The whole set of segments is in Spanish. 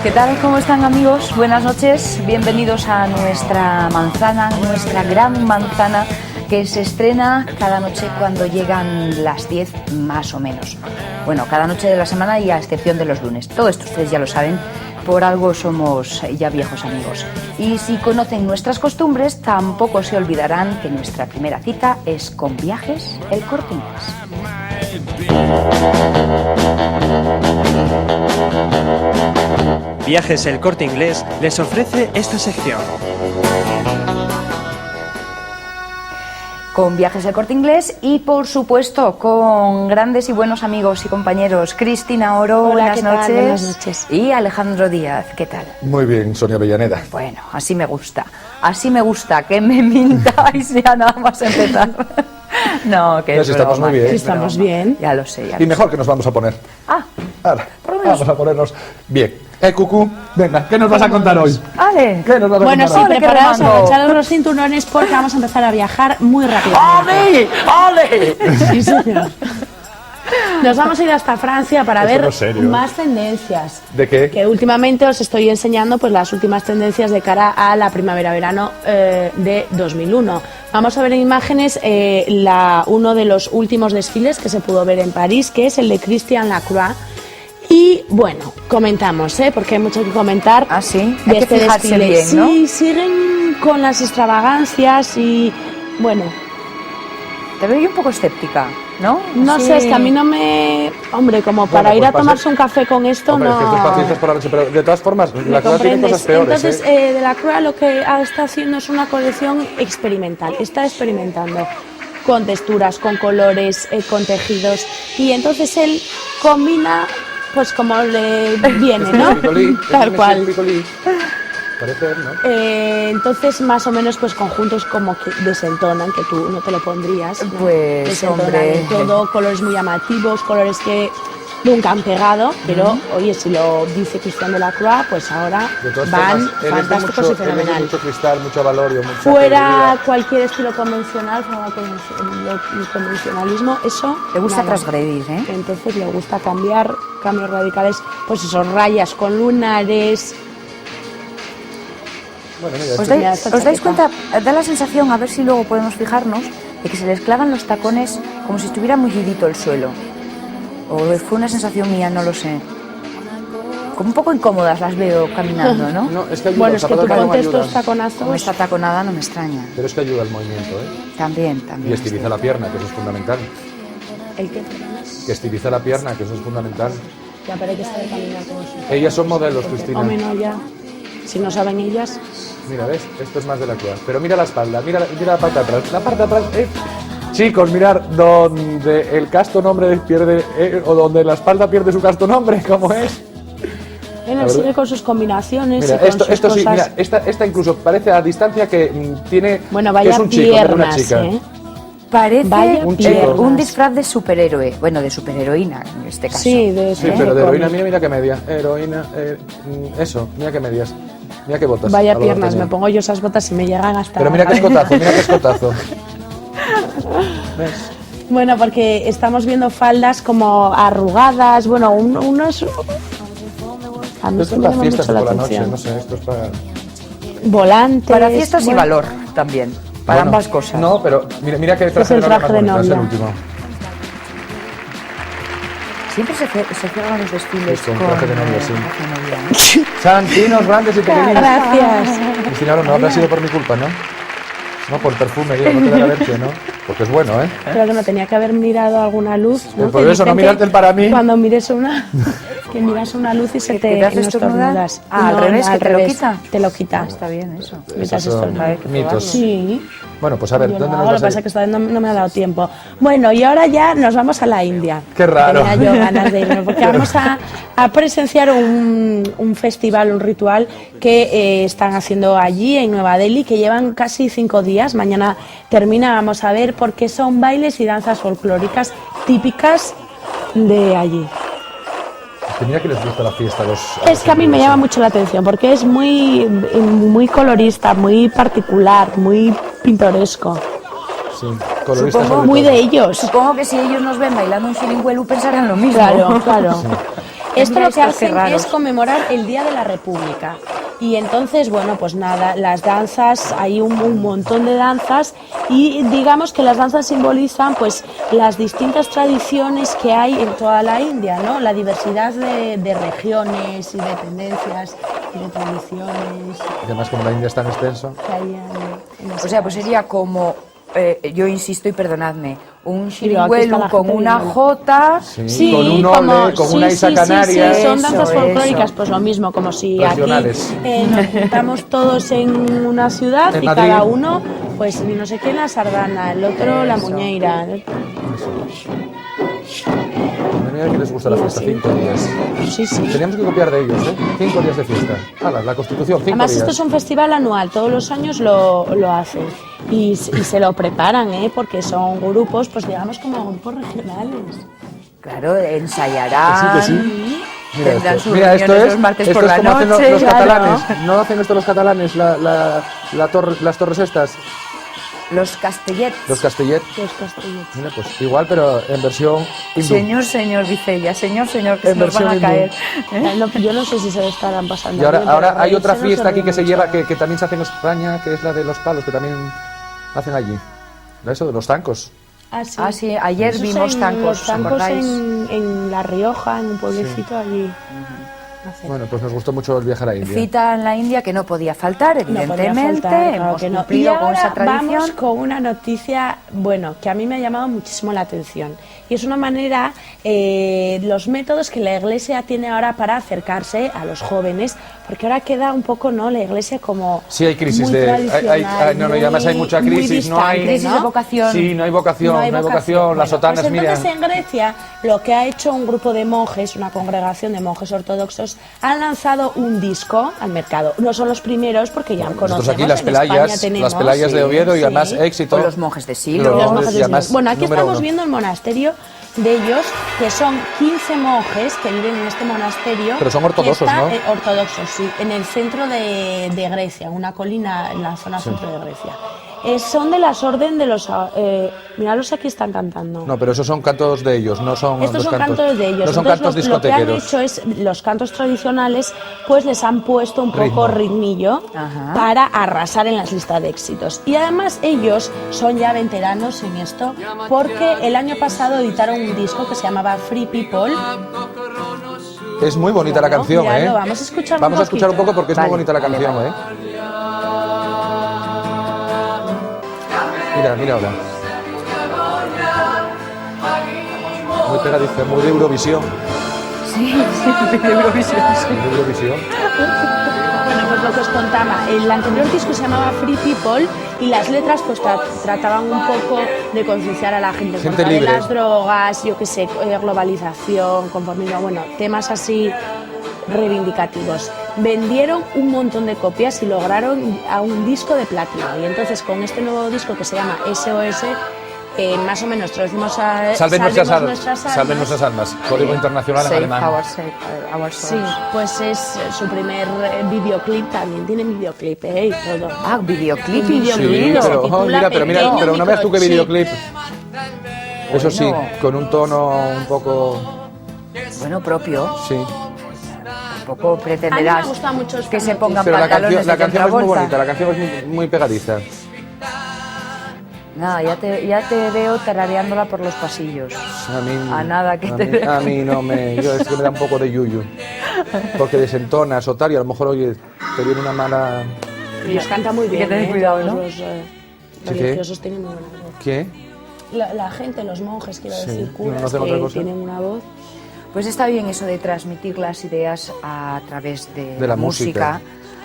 ¿Qué tal? ¿Cómo están, amigos? Buenas noches. Bienvenidos a nuestra manzana, nuestra gran manzana, que se estrena cada noche cuando llegan las 10 más o menos. Bueno, cada noche de la semana y a excepción de los lunes. Todo esto ustedes ya lo saben, por algo somos ya viejos amigos. Y si conocen nuestras costumbres, tampoco se olvidarán que nuestra primera cita es con Viajes El Corte Inglés. Viajes El Corte Inglés les ofrece esta sección. Con Viajes El Corte Inglés y, por supuesto, con grandes y buenos amigos y compañeros. Cristina Oro, hola, buenas noches. Buenas noches. Y Alejandro Díaz, ¿qué tal? Muy bien, Sonia Avellaneda. Bueno, así me gusta, que me mintáis ya nada más empezar. No, que Pues es estamos broma, muy bien. que es Estamos broma. bien. Ya lo sé, ya Y lo mejor que nos vamos a poner. Ah, Ahora, por lo menos. vamos a ponernos bien. Cucú, venga, ¿qué nos vas a contar hoy? Ale. ¿Qué nos vas a Bueno, sí, contar hoy? Ole, qué preparados, remando. abrachados los cinturones porque vamos a empezar a viajar muy rápido. ¡Ale! ¡Ale! Sí, señor. Nos vamos a ir hasta Francia para Esto ver no es serio. más tendencias. ¿De qué? Que últimamente os estoy enseñando pues las últimas tendencias de cara a la primavera-verano de 2001. Vamos a ver en imágenes uno de los últimos desfiles que se pudo ver en París, que es el de Christian Lacroix. Y bueno, comentamos, porque hay mucho que comentar. Ah, sí, de hay que este fijarse desfile. bien, ¿no? Sí, siguen con las extravagancias y bueno. Te veo yo un poco escéptica, ¿no? No Así- sé, es que a mí no me... Hombre, como para Bueno, ir pues a pase- tomarse un café con esto, Hombre, no... es que estos pacientes por la noche, pero de todas formas, ¿Me la cosa tiene comprendes? cosas peores. Entonces, de la Croix lo que está haciendo es una colección experimental. Está experimentando con texturas, con colores, con tejidos. Y entonces él combina, pues como le viene, ¿no? Tal cual. Parece, ¿no? Entonces, más o menos, pues conjuntos como que desentonan, que tú no te lo pondrías, ¿no? Pues, Desentonan hombre. en todo, colores muy llamativos, colores que nunca han pegado, pero oye, si lo dice Christian Lacroix, pues ahora De todas van formas, él es de fantásticos mucho, y él es de fenomenal. mucho cristal, mucho valorio, mucha Fuera credibilidad. cualquier estilo convencional, fuera el convencionalismo, eso. Te gusta nada. transgredir, ¿eh? Entonces le gusta cambiar, cambios radicales, pues esos rayas con lunares. Bueno, mira, ¿Os este- Mira, dais, esta os dais chaqueta. cuenta? Da la sensación, a ver si luego podemos fijarnos, de que se les clavan los tacones como si estuviera mullidito el suelo. O fue una sensación mía, no lo sé. Como un poco incómodas las veo caminando, ¿no? No, es que ayuda, Bueno, el es que zapato tú de tacón ponte ayuda. estos taconazos. Con esta taconada no me extraña. Pero es que ayuda el movimiento, ¿eh? También. Y estiliza la pierna, que eso es fundamental. ¿El qué? Que estiliza la pierna, que eso es fundamental. Ya, pero hay que saber caminar con eso. Ellas son modelos, Cristina. O menos ya. Si no saben ellas. Mira, ¿ves? Esto es más de la Croix. Pero mira la espalda, mira la parte de atrás. La parte de atrás, Chicos, mirar donde el casto nombre pierde, o donde la espalda pierde su casto nombre, ¿cómo es? Él verdad. sigue con sus combinaciones Mira, y con esto sus sí, cosas. mira, esta incluso parece a distancia que tiene, Bueno, que vaya es un chico, no piernas, una chica. Parece Vaya Un piernas. chico. un disfraz de superhéroe, bueno, de superheroína en este caso. Sí, de Sí, pero de heroína, mira qué media. Heroína, eso, mira qué medias. Mira qué botas. Vaya a lo piernas, D'Artagnan. me pongo yo esas botas y me llegan hasta... Pero mira qué escotazo, mira qué escotazo. ¿Ves? Bueno, porque estamos viendo faldas como arrugadas, bueno, unos... A mí Esto se es me para llama fiestas mucho la por la noche, atención. no sé, esto es para... Volantes... Para fiestas y bueno, valor también, para Bueno, ambas cosas. No, pero mira qué es traje el de novia traje más de bonito, es el novia. último. Siempre se cierran los desfiles Sí, con con traje de novia, sí. traje de novia, ¿eh? Santinos grandes y pequeñinos. Gracias. Cristina, no habrá sido por mi culpa, ¿no? No, por el perfume, digo, no te da alergia, ¿no? Porque es bueno, ¿eh? Pero que no tenía que haber mirado alguna luz, ¿no? Por Que eso, no dicen mirarte que el para mí. Cuando mires una... Que miras una luz y se ¿Que te... te haces y no estornudar? estornudas. Ah, al No, revés, que al te lo revés. quita. Te lo quita. Está bien eso. Mientras Esos son estornudas. mitos. Sí. Bueno, pues a ver, Yo ¿dónde no, nos lo vas que a pasa ir? es que no me ha dado tiempo. Bueno, y ahora ya nos vamos a la India. Qué raro. Tenía yo ganas de irme, porque vamos a presenciar un festival, un ritual que están haciendo allí en Nueva Delhi, que llevan casi 5 días. Mañana termina, vamos a ver, porque son bailes y danzas folclóricas típicas de allí. Que mira que les gusta la fiesta a los... Es que a mí me llama mucho la atención, porque es muy colorista, muy particular, muy pintoresco. Sí, coloristas Supongo sobre Muy todo. de ellos. Supongo que si ellos nos ven bailando un Shiringuelu pensarán lo mismo. Claro, claro. Esto Mira lo que estos qué hacen raros. es conmemorar el Día de la República. Y entonces, bueno, pues nada, las danzas, hay un montón de danzas y digamos que las danzas simbolizan pues las distintas tradiciones que hay en toda la India, ¿no? La diversidad de regiones y de tendencias y de tradiciones Y además, como la India es tan extenso. que hay en O ese sea, pues país. sería como, yo insisto y perdonadme, un Pero aquí está chirigüelo la con gente una viéndolo. jota. Sí, con un ole, con una isa canaria. Sí, son Eso, danzas folclóricas, eso. pues lo mismo, como si Regionales. aquí nos juntamos todos en una ciudad En y Madrid. cada uno, pues no sé quién la sardana, el otro la Eso. muñeira. Mira que les gusta la fiesta, Sí. 5 días. Sí, sí. Teníamos que copiar de ellos, ¿eh? 5 días de fiesta. Hala, la Constitución, 5 Además, días. esto es un festival anual, todos los años lo hacen y se lo preparan, porque son grupos, pues digamos como grupos regionales. Claro, ensayarán. Que sí. Mira Tendrán esto, sus mira, esto reuniones es, los martes esto por es la como hacen noche. los claro. catalanes. ¿No hacen esto los catalanes? Las torres estas, Los castellets. los castellet. Los castellets. Mira, pues igual, pero en versión hindú. Señor Vicella, señor, que En se nos van a versión caer. Yo no sé si se lo estarán pasando. Y ahora, bien, pero ahora hay otra reírse no fiesta se aquí ríe que se mucho. lleva, que también se hace en España, que es la de los palos, que también hacen allí. Eso de los zancos. Ah, sí, ayer Esos vimos en tancos, los ¿os tancos acordáis? en La Rioja, en un pueblecito allí. Hacen. Bueno, pues nos gustó mucho el viaje a la India. Cita en la India que no podía faltar, No podía evidentemente. faltar, claro Hemos que no. cumplido Y con esa ahora tradición. vamos con una noticia, bueno, que a mí me ha llamado muchísimo la atención. Y es una manera, los métodos que la Iglesia tiene ahora para acercarse a los jóvenes, porque ahora queda un poco, ¿no? La Iglesia como Sí, hay crisis muy de. tradicional, No, y además hay mucha muy crisis. No hay. distante, Crisis de vocación. Sí, no hay vocación, no hay vocación. Las Bueno, sotanas, pues mira. entonces en Grecia lo que ha hecho un grupo de monjes, una congregación de monjes ortodoxos, han lanzado un disco al mercado. No son los primeros porque ya conocemos. Nosotros aquí las en España Pelayas, tenemos, las Pelayas de sí, Oviedo y sí. además éxito. O los monjes de Silo. Los Los monjes monjes y de además, Silo. Bueno, aquí número estamos uno. viendo el monasterio de ellos, que son 15 monjes que viven en este monasterio. Pero son ortodoxos, que está, ¿no? Ortodoxos, sí, en el centro de Grecia, una colina en la zona centro de Grecia. Son de las orden de los... míralos, aquí están cantando. No, pero esos son cantos de ellos, no son Estos los son cantos de ellos. No son Entonces, cantos lo que han discotequeros. hecho es, los cantos tradicionales, pues les han puesto un poco Ritmo. ritmillo Ajá. para arrasar en las listas de éxitos. Y además ellos son ya veteranos en esto, porque el año pasado editaron un disco que se llamaba Free People. Es muy bonita la Claro, canción, míralo, ¿eh? vamos a escuchar Vamos un a escuchar un poquito. poco porque es Vale, muy bonita la vale, canción, vale. ¿eh? Mira, mira ahora. Muy pegadiza, muy de Eurovisión. Sí, de Eurovisión. Muy de Eurovisión. Bueno, pues lo que os contaba, el anterior disco se llamaba Free People y las letras pues trataban un poco de concienciar a la gente en Gente contra de libre. las drogas, yo qué sé, globalización, conformismo, bueno, temas así reivindicativos. Vendieron un montón de copias y lograron a un disco de platino. Y entonces con este nuevo disco que se llama SOS, más o menos traducimos a Salven nuestras nuestras almas. Salven nuestras almas. Código internacional en Save alemán. our Sí, souls. pues es su primer videoclip, también tiene videoclip, y todo. Ah, videoclip. Un videoclip. Sí, Se pero, titula mira, pero Pequeño pero no veas tú qué Microchip. videoclip. Eso sí, Bueno. con un tono un poco. Bueno, propio. Sí. Tampoco A mí pretenderás me gusta mucho esta que se noticia. pongan Pero pantalones la de canción es muy Travolta. bonita, la canción es muy pegadiza. Nada, ya te veo tarareándola por los pasillos. A mí, A nada que a te mí, dejo. a mí no me. Yo es que me da un poco de yuyu. Porque desentonas o tal, y a lo mejor, oye, te viene una mala. Y los canta muy Hay que bien, tener cuidado, todos ¿no? los ¿Sí religiosos tienen muy buena voz. ¿Qué? La gente, los monjes, quiero Sí, decir, no curas, hacen otra que cosa. tienen una voz. Pues está bien eso de transmitir las ideas a través de De la música.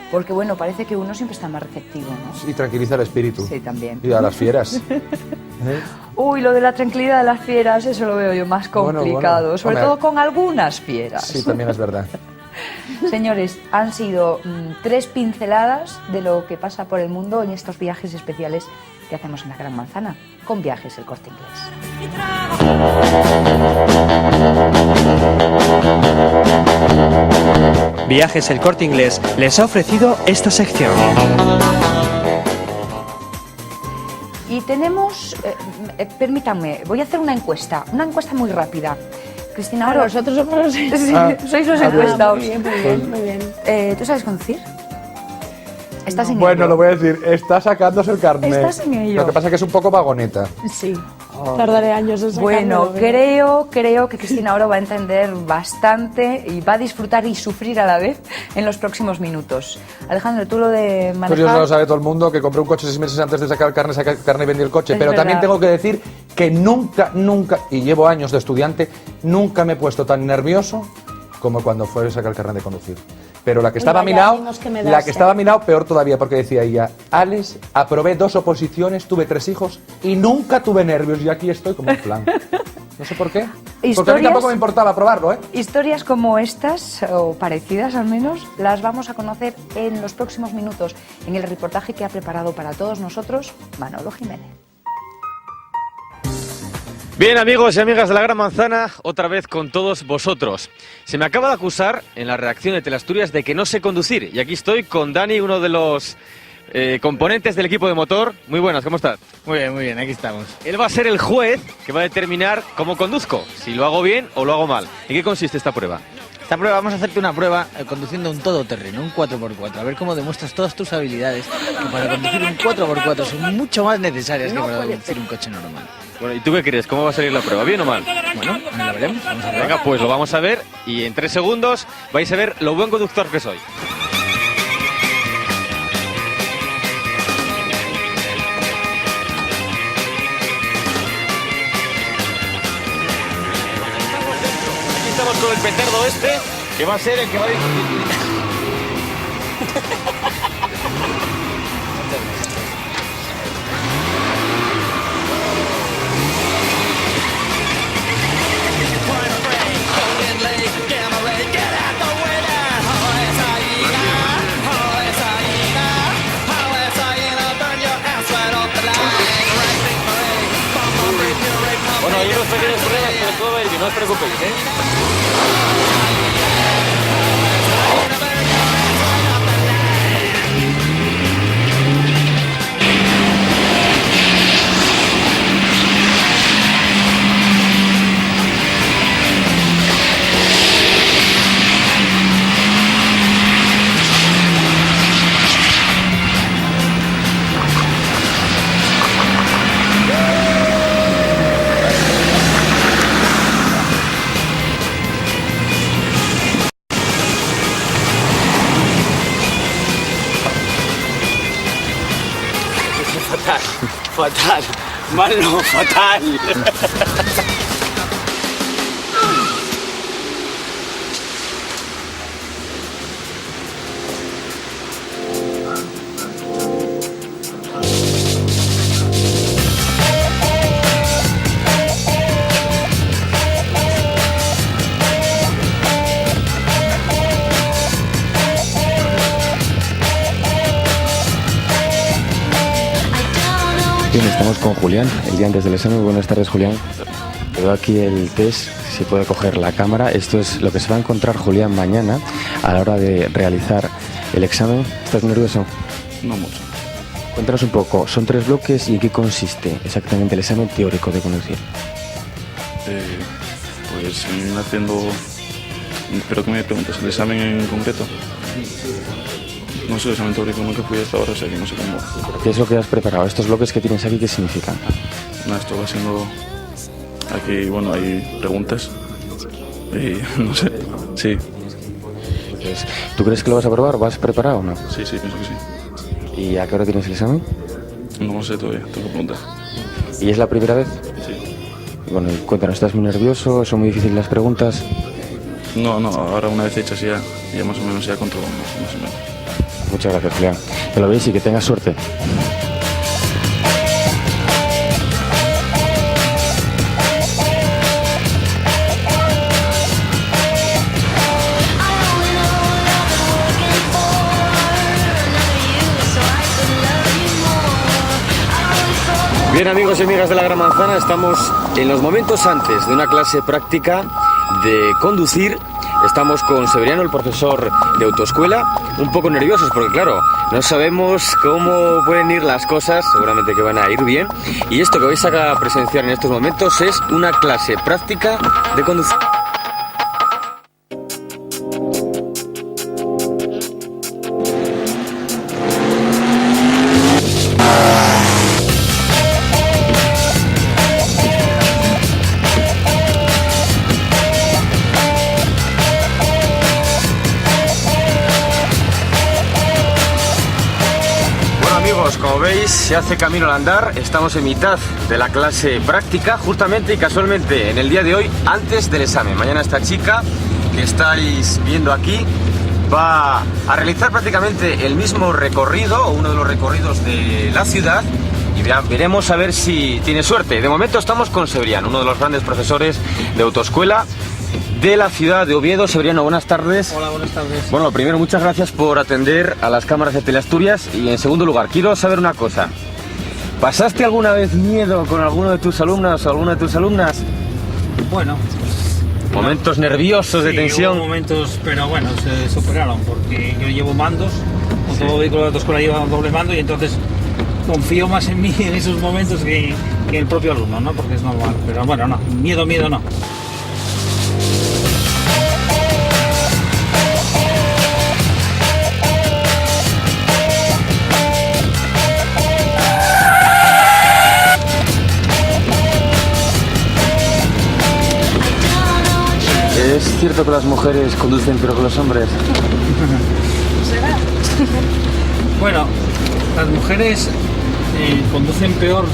porque bueno, parece que uno siempre está más receptivo, ¿no? Y tranquiliza el espíritu. Sí, también. Y a las fieras. ¿Eh? Uy, lo de la tranquilidad de las fieras, eso lo veo yo más Bueno, complicado, bueno, sobre hombre. todo con algunas fieras. Sí, también es verdad. Señores, han sido 3 pinceladas de lo que pasa por el mundo en estos viajes especiales que hacemos en la Gran Manzana, con Viajes El Corte Inglés. Viajes El Corte Inglés les ha ofrecido esta sección. Y tenemos, permítanme, voy a hacer una encuesta muy rápida. Cristina Oro. Nosotros somos Sí, sois los encuestados. Muy bien, muy bien, muy bien. ¿Tú sabes conducir? Estás en Bueno, ello. lo voy a decir, está sacándose el carnet. Estás en ello. Lo que pasa es que es un poco vagoneta. Sí, tardaré años en Bueno, sacármelo, creo que Cristina Oro va a entender bastante y va a disfrutar y sufrir a la vez en los próximos minutos. Alejandro, tú lo de manejar... Pues eso lo sabe todo el mundo, que compré un coche 6 meses antes de sacar el carnet y vendí el coche. Es Pero verdad. también tengo que decir que nunca, y llevo años de estudiante, nunca me he puesto tan nervioso como cuando fue a sacar el carnet de conducir. Pero la que estaba a mi vaya lado, ánimos que me das, peor todavía, porque decía ella, Alex, aprobé 2 oposiciones, tuve 3 hijos y nunca tuve nervios y aquí estoy como un flan. No sé por qué. Porque a mí tampoco me importaba probarlo, ¿eh? Historias como estas, o parecidas al menos, las vamos a conocer en los próximos minutos en el reportaje que ha preparado para todos nosotros Manolo Jiménez. Bien, amigos y amigas de La Gran Manzana, otra vez con todos vosotros. Se me acaba de acusar en la redacción de Teleasturias de que no sé conducir. Y aquí estoy con Dani, uno de los componentes del equipo de motor. Muy buenas, ¿cómo estás? Muy bien, aquí estamos. Él va a ser el juez que va a determinar cómo conduzco, si lo hago bien o lo hago mal. ¿En qué consiste esta prueba? Esta prueba, vamos a hacerte una prueba conduciendo un todoterreno, un 4x4, a ver cómo demuestras todas tus habilidades, que para conducir un 4x4 son mucho más necesarias que para conducir un coche normal. Bueno, ¿y tú qué crees? ¿Cómo va a salir la prueba? ¿Bien o mal? Bueno, lo veremos, vamos a ver. Venga, pues lo vamos a ver y en 3 segundos vais a ver lo buen conductor que soy. Aquí estamos con el petardo este, que va a ser el que va a discutir. Bueno, hay unos pequeños problemas, pero todo va a ir bien, no os preocupéis, ¿eh? Fatal, malo, fatal. Bien, estamos con Julián, el día antes del examen. Buenas tardes, Julián. Te doy aquí el test, si puede coger la cámara. Esto es lo que se va a encontrar Julián mañana a la hora de realizar el examen. ¿Estás nervioso? No mucho. Cuéntanos un poco, son 3 bloques y en qué consiste exactamente el examen teórico de conducir. Pues haciendo... Espero que me preguntes, ¿el examen en concreto? No sé, el examen teórico nunca fui hasta ahora, o sea que no sé cómo... ¿Qué es lo que has preparado? ¿Estos bloques que tienes aquí qué significan? Nada, esto va siendo... Aquí, bueno, hay preguntas. Y no sé, sí. Entonces, ¿tú crees que lo vas a probar? ¿Vas preparado o no? Sí, pienso que sí. ¿Y a qué hora tienes el examen? No lo sé todavía, tengo que preguntar. ¿Y es la primera vez? Sí. Bueno, y cuéntanos, ¿estás muy nervioso? ¿Son muy difíciles las preguntas? No, ahora una vez hechas ya más o menos ya controlamos, más o menos. Muchas gracias, Julián. Que lo veis y que tengas suerte. Bien, amigos y amigas de La Gran Manzana, estamos en los momentos antes de una clase práctica de conducir. Estamos con Severiano, el profesor de autoescuela, un poco nerviosos porque, claro, no sabemos cómo pueden ir las cosas, seguramente que van a ir bien. Y esto que vais a presenciar en estos momentos es una clase práctica de conducir. amigos, como veis se hace camino al andar, estamos en mitad de la clase práctica justamente y casualmente en el día de hoy antes del examen. Mañana esta chica que estáis viendo aquí va a realizar prácticamente el mismo recorrido o uno de los recorridos de la ciudad y veremos a ver si tiene suerte. De momento estamos con Severiano, uno de los grandes profesores de autoescuela de la ciudad de Oviedo. Severiano, buenas tardes. Hola, buenas tardes. Bueno, primero, muchas gracias por atender a las cámaras de Teleasturias y en segundo lugar, quiero saber una cosa. ¿Pasaste alguna vez miedo con alguno de tus alumnos o alguna de tus alumnas? Bueno, ¿Momentos nerviosos de tensión? Hubo momentos, pero bueno, se superaron porque yo llevo mandos, todo vehículo de autoescuela lleva doble mando y entonces confío más en mí en esos momentos que en el propio alumno, ¿no? Porque es normal, pero bueno, no, miedo no. ¿Es cierto que las mujeres conducen peor que los hombres? Bueno, las mujeres conducen peor,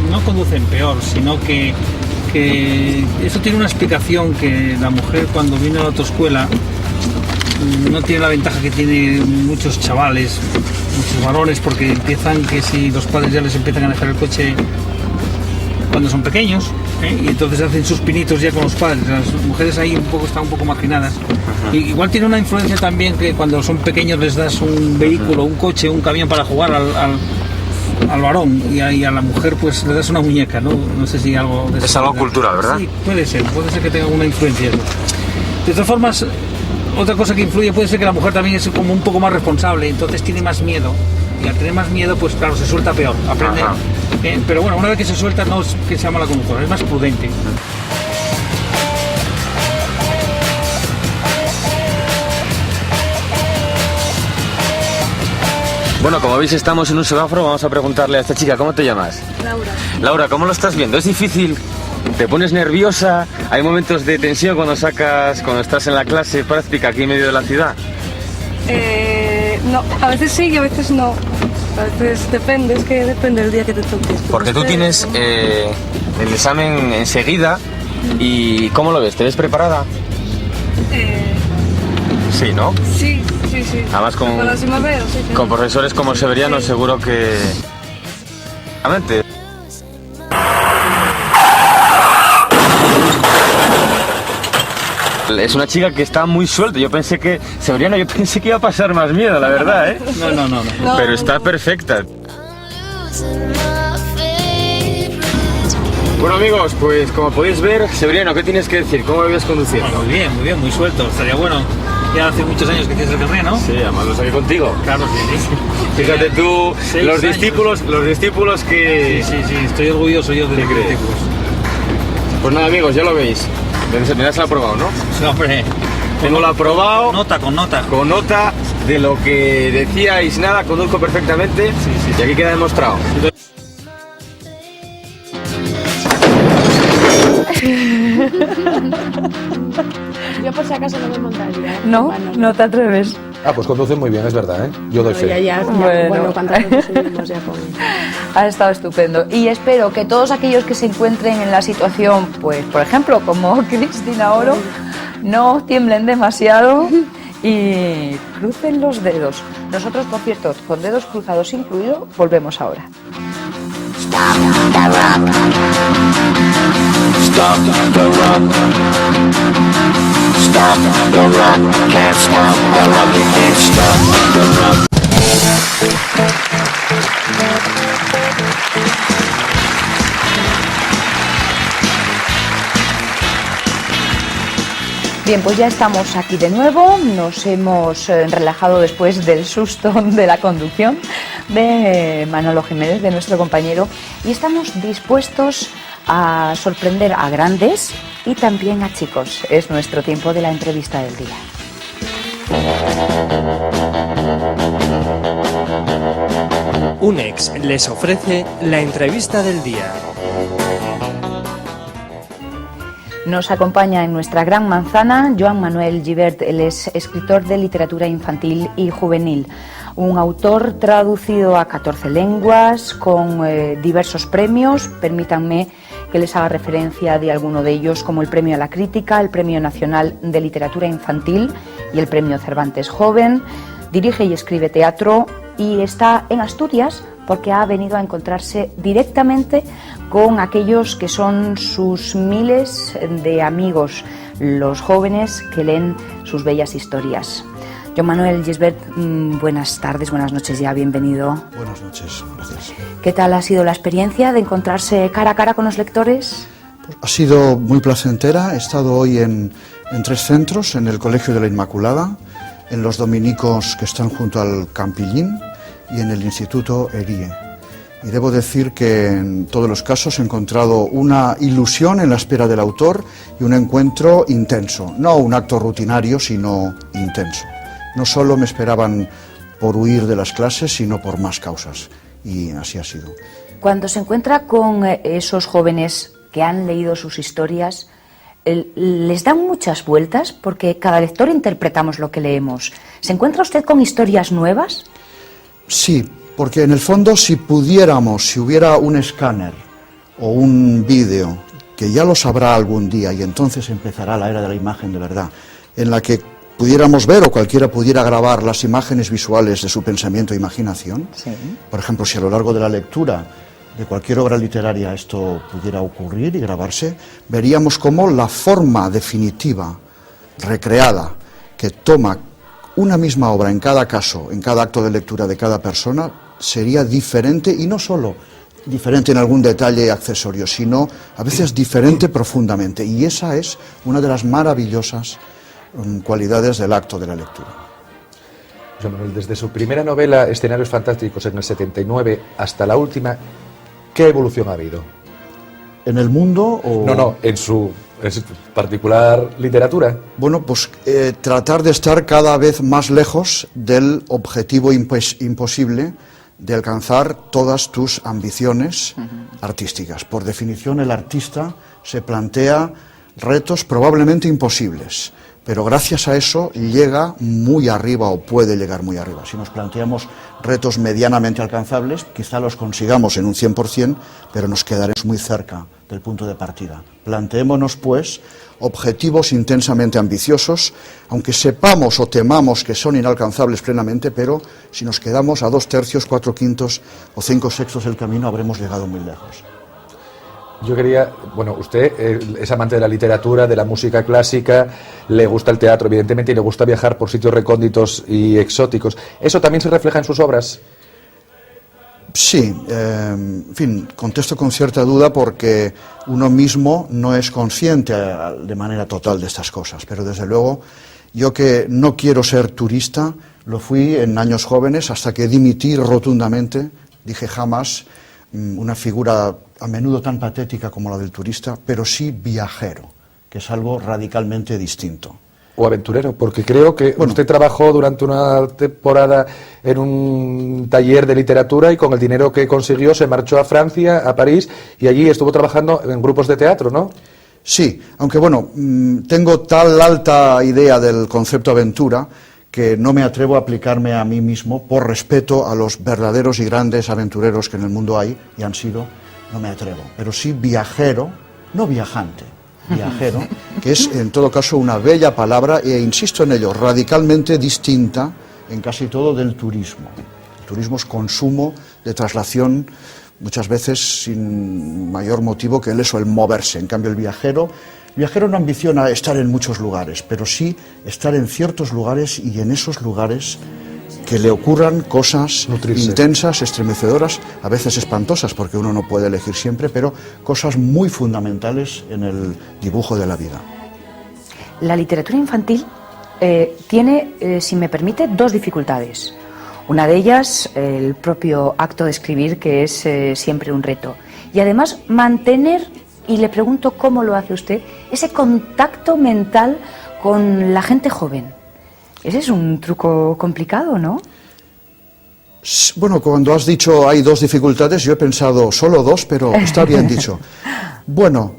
no conducen peor, sino que eso tiene una explicación, que la mujer cuando viene a la autoescuela no tiene la ventaja que tienen muchos chavales, muchos varones, porque empiezan que si los padres ya les empiezan a dejar el coche cuando son pequeños, y entonces hacen sus pinitos ya con los padres. Las mujeres ahí están un poco marginadas. Y igual tiene una influencia también que cuando son pequeños les das un vehículo, un coche, un camión para jugar al varón y a la mujer pues le das una muñeca, ¿no? No sé si algo... Es algo cultural, ¿verdad? Sí, puede ser que tenga alguna influencia. De todas formas, otra cosa que influye puede ser que la mujer también es como un poco más responsable, entonces tiene más miedo. Y al tener más miedo, pues claro, se suelta peor, aprende. Pero bueno, una vez que se suelta no es que sea mala conductora, es más prudente. Bueno, como veis estamos en un semáforo, vamos a preguntarle a esta chica, ¿cómo te llamas? Laura. Laura, ¿cómo lo estás viendo? ¿Es difícil? ¿Te pones nerviosa? ¿Hay momentos de tensión cuando estás en la clase práctica aquí en medio de la ciudad? No, a veces sí y a veces no. A veces depende, es que depende del día que te toques. Porque tú tienes el examen enseguida y ¿cómo lo ves? ¿Te ves preparada? Sí, ¿no? Sí. Además con profesores como Severiano seguro que... Es una chica que está muy suelta. Severiano, yo pensé que iba a pasar más miedo, la verdad, ¿eh? No. Pero está perfecta. Bueno amigos, pues como podéis ver, Severiano, ¿qué tienes que decir? ¿Cómo lo habías conducido? Bueno, muy bien, muy suelto. Estaría bueno. Ya hace muchos años que tienes el carnet, ¿no? Sí, además lo saqué contigo. Claro, sí. Fíjate tú, los discípulos que... Sí, estoy orgulloso yo de los discípulos. Pues nada amigos, ya lo veis. Me das el aprobado, ¿no? Sí, hombre. Tengo el aprobado. Con nota. Con nota de lo que decíais, nada, conduzco perfectamente. Sí. Y aquí queda demostrado. Yo por si acaso no me montaría. No te atreves. Pues conduce muy bien, es verdad, ¿eh? Yo doy fe. Bueno, ¿cuántas veces subimos ya con... Ha estado estupendo. Y espero que todos aquellos que se encuentren en la situación, pues por ejemplo, como Cristina Oro, no tiemblen demasiado y crucen los dedos. Nosotros, por cierto, con dedos cruzados incluido, volvemos ahora. Stop the rock. Stop the rock. Can't stop the rock. You can't stop the rock. Bien, pues ya estamos aquí de nuevo, nos hemos relajado después del susto de la conducción de Manolo Jiménez, de nuestro compañero, y estamos dispuestos a sorprender a grandes y también a chicos. Es nuestro tiempo de la entrevista del día. UNEX les ofrece la entrevista del día. Nos acompaña en nuestra gran manzana Joan Manuel Gibert. Él es escritor de literatura infantil y juvenil, un autor traducido a 14 lenguas, con diversos premios. Permítanme que les haga referencia de alguno de ellos, como el Premio a la Crítica, el Premio Nacional de Literatura Infantil y el Premio Cervantes Joven. Dirige y escribe teatro y está en Asturias porque ha venido a encontrarse directamente con aquellos que son sus miles de amigos, los jóvenes que leen sus bellas historias. Joan Manuel Gibert, buenas tardes, buenas noches ya, bienvenido. Buenas noches, gracias. ¿Qué tal ha sido la experiencia de encontrarse cara a cara con los lectores? Ha sido muy placentera. He estado hoy en 3 centros, en el Colegio de la Inmaculada, en los dominicos que están junto al Campillín y en el Instituto Erie. Y debo decir que en todos los casos he encontrado una ilusión en la espera del autor y un encuentro intenso, no un acto rutinario, sino intenso. No solo me esperaban por huir de las clases, sino por más causas, y así ha sido. Cuando se encuentra con esos jóvenes que han leído sus historias, ¿les dan muchas vueltas? Porque cada lector interpretamos lo que leemos. ¿Se encuentra usted con historias nuevas? Sí, porque en el fondo si hubiera un escáner o un vídeo, que ya lo sabrá algún día y entonces empezará la era de la imagen de verdad, en la que pudiéramos ver o cualquiera pudiera grabar las imágenes visuales de su pensamiento e imaginación. Sí. Por ejemplo, si a lo largo de la lectura de cualquier obra literaria esto pudiera ocurrir y grabarse, veríamos cómo la forma definitiva, recreada, que toma una misma obra en cada caso, en cada acto de lectura de cada persona, sería diferente, y no solo diferente en algún detalle accesorio, sino a veces diferente profundamente. Y esa es una de las maravillosas cualidades del acto de la lectura. Joan Manuel, desde su primera novela, Escenarios Fantásticos, en el 79, hasta la última, ¿qué evolución ha habido? ¿En el mundo o...? No, en su particular literatura. Bueno, pues tratar de estar cada vez más lejos del objetivo imposible de alcanzar todas tus ambiciones artísticas. Por definición, el artista se plantea retos probablemente imposibles, pero gracias a eso llega muy arriba o puede llegar muy arriba. Si nos planteamos retos medianamente alcanzables, quizá los consigamos en un 100%, pero nos quedaremos muy cerca del punto de partida. Planteémonos, pues, objetivos intensamente ambiciosos, aunque sepamos o temamos que son inalcanzables plenamente, pero si nos quedamos a 2/3, 4/5 o 5/6 del camino, habremos llegado muy lejos. Yo quería, bueno, usted es amante de la literatura, de la música clásica, le gusta el teatro, evidentemente, y le gusta viajar por sitios recónditos y exóticos. ¿Eso también se refleja en sus obras? Sí, en fin, contesto con cierta duda porque uno mismo no es consciente de manera total de estas cosas, pero desde luego yo, que no quiero ser turista, lo fui en años jóvenes hasta que dimití rotundamente. Dije jamás una figura a menudo tan patética como la del turista, pero sí viajero, que es algo radicalmente distinto. O aventurero, porque creo que usted trabajó durante una temporada en un taller de literatura y con el dinero que consiguió se marchó a Francia, a París, y allí estuvo trabajando en grupos de teatro, ¿no? Sí, aunque bueno, tengo tal alta idea del concepto aventura que no me atrevo a aplicarme a mí mismo por respeto a los verdaderos y grandes aventureros que en el mundo hay y han sido. No me atrevo, pero sí viajero, no viajante, viajero, que es en todo caso una bella palabra e insisto en ello, radicalmente distinta en casi todo del turismo. El turismo es consumo de traslación, muchas veces sin mayor motivo que el moverse. En cambio el viajero no ambiciona estar en muchos lugares, pero sí estar en ciertos lugares y en esos lugares que le ocurran cosas intensas, estremecedoras, a veces espantosas, porque uno no puede elegir siempre, pero cosas muy fundamentales en el dibujo de la vida. La literatura infantil tiene, si me permite, 2 dificultades. Una de ellas, el propio acto de escribir, que es siempre un reto. Y además, mantener, y le pregunto cómo lo hace usted, ese contacto mental con la gente joven. Ese es un truco complicado, ¿no? Bueno, cuando has dicho hay 2 dificultades, yo he pensado solo 2, pero está bien dicho. Bueno,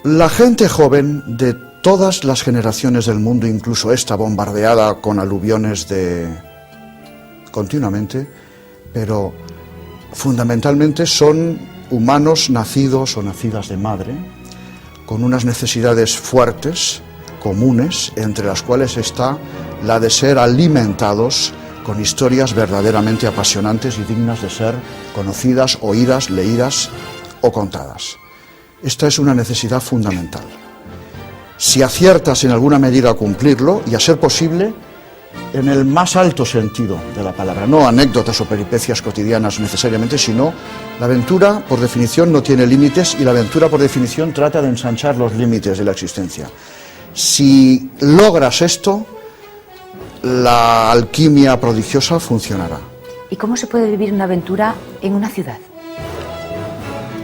La gente joven de todas las generaciones del mundo, incluso esta bombardeada con aluviones continuamente, pero fundamentalmente son humanos nacidos o nacidas de madre, con unas necesidades fuertes, comunes, entre las cuales está la de ser alimentados con historias verdaderamente apasionantes y dignas de ser conocidas, oídas, leídas o contadas. Esta es una necesidad fundamental. Si aciertas en alguna medida a cumplirlo, y a ser posible, en el más alto sentido de la palabra, no anécdotas o peripecias cotidianas necesariamente, sino la aventura, por definición, no tiene límites, y la aventura, por definición, trata de ensanchar los límites de la existencia. Si logras esto, la alquimia prodigiosa funcionará. ¿Y cómo se puede vivir una aventura en una ciudad?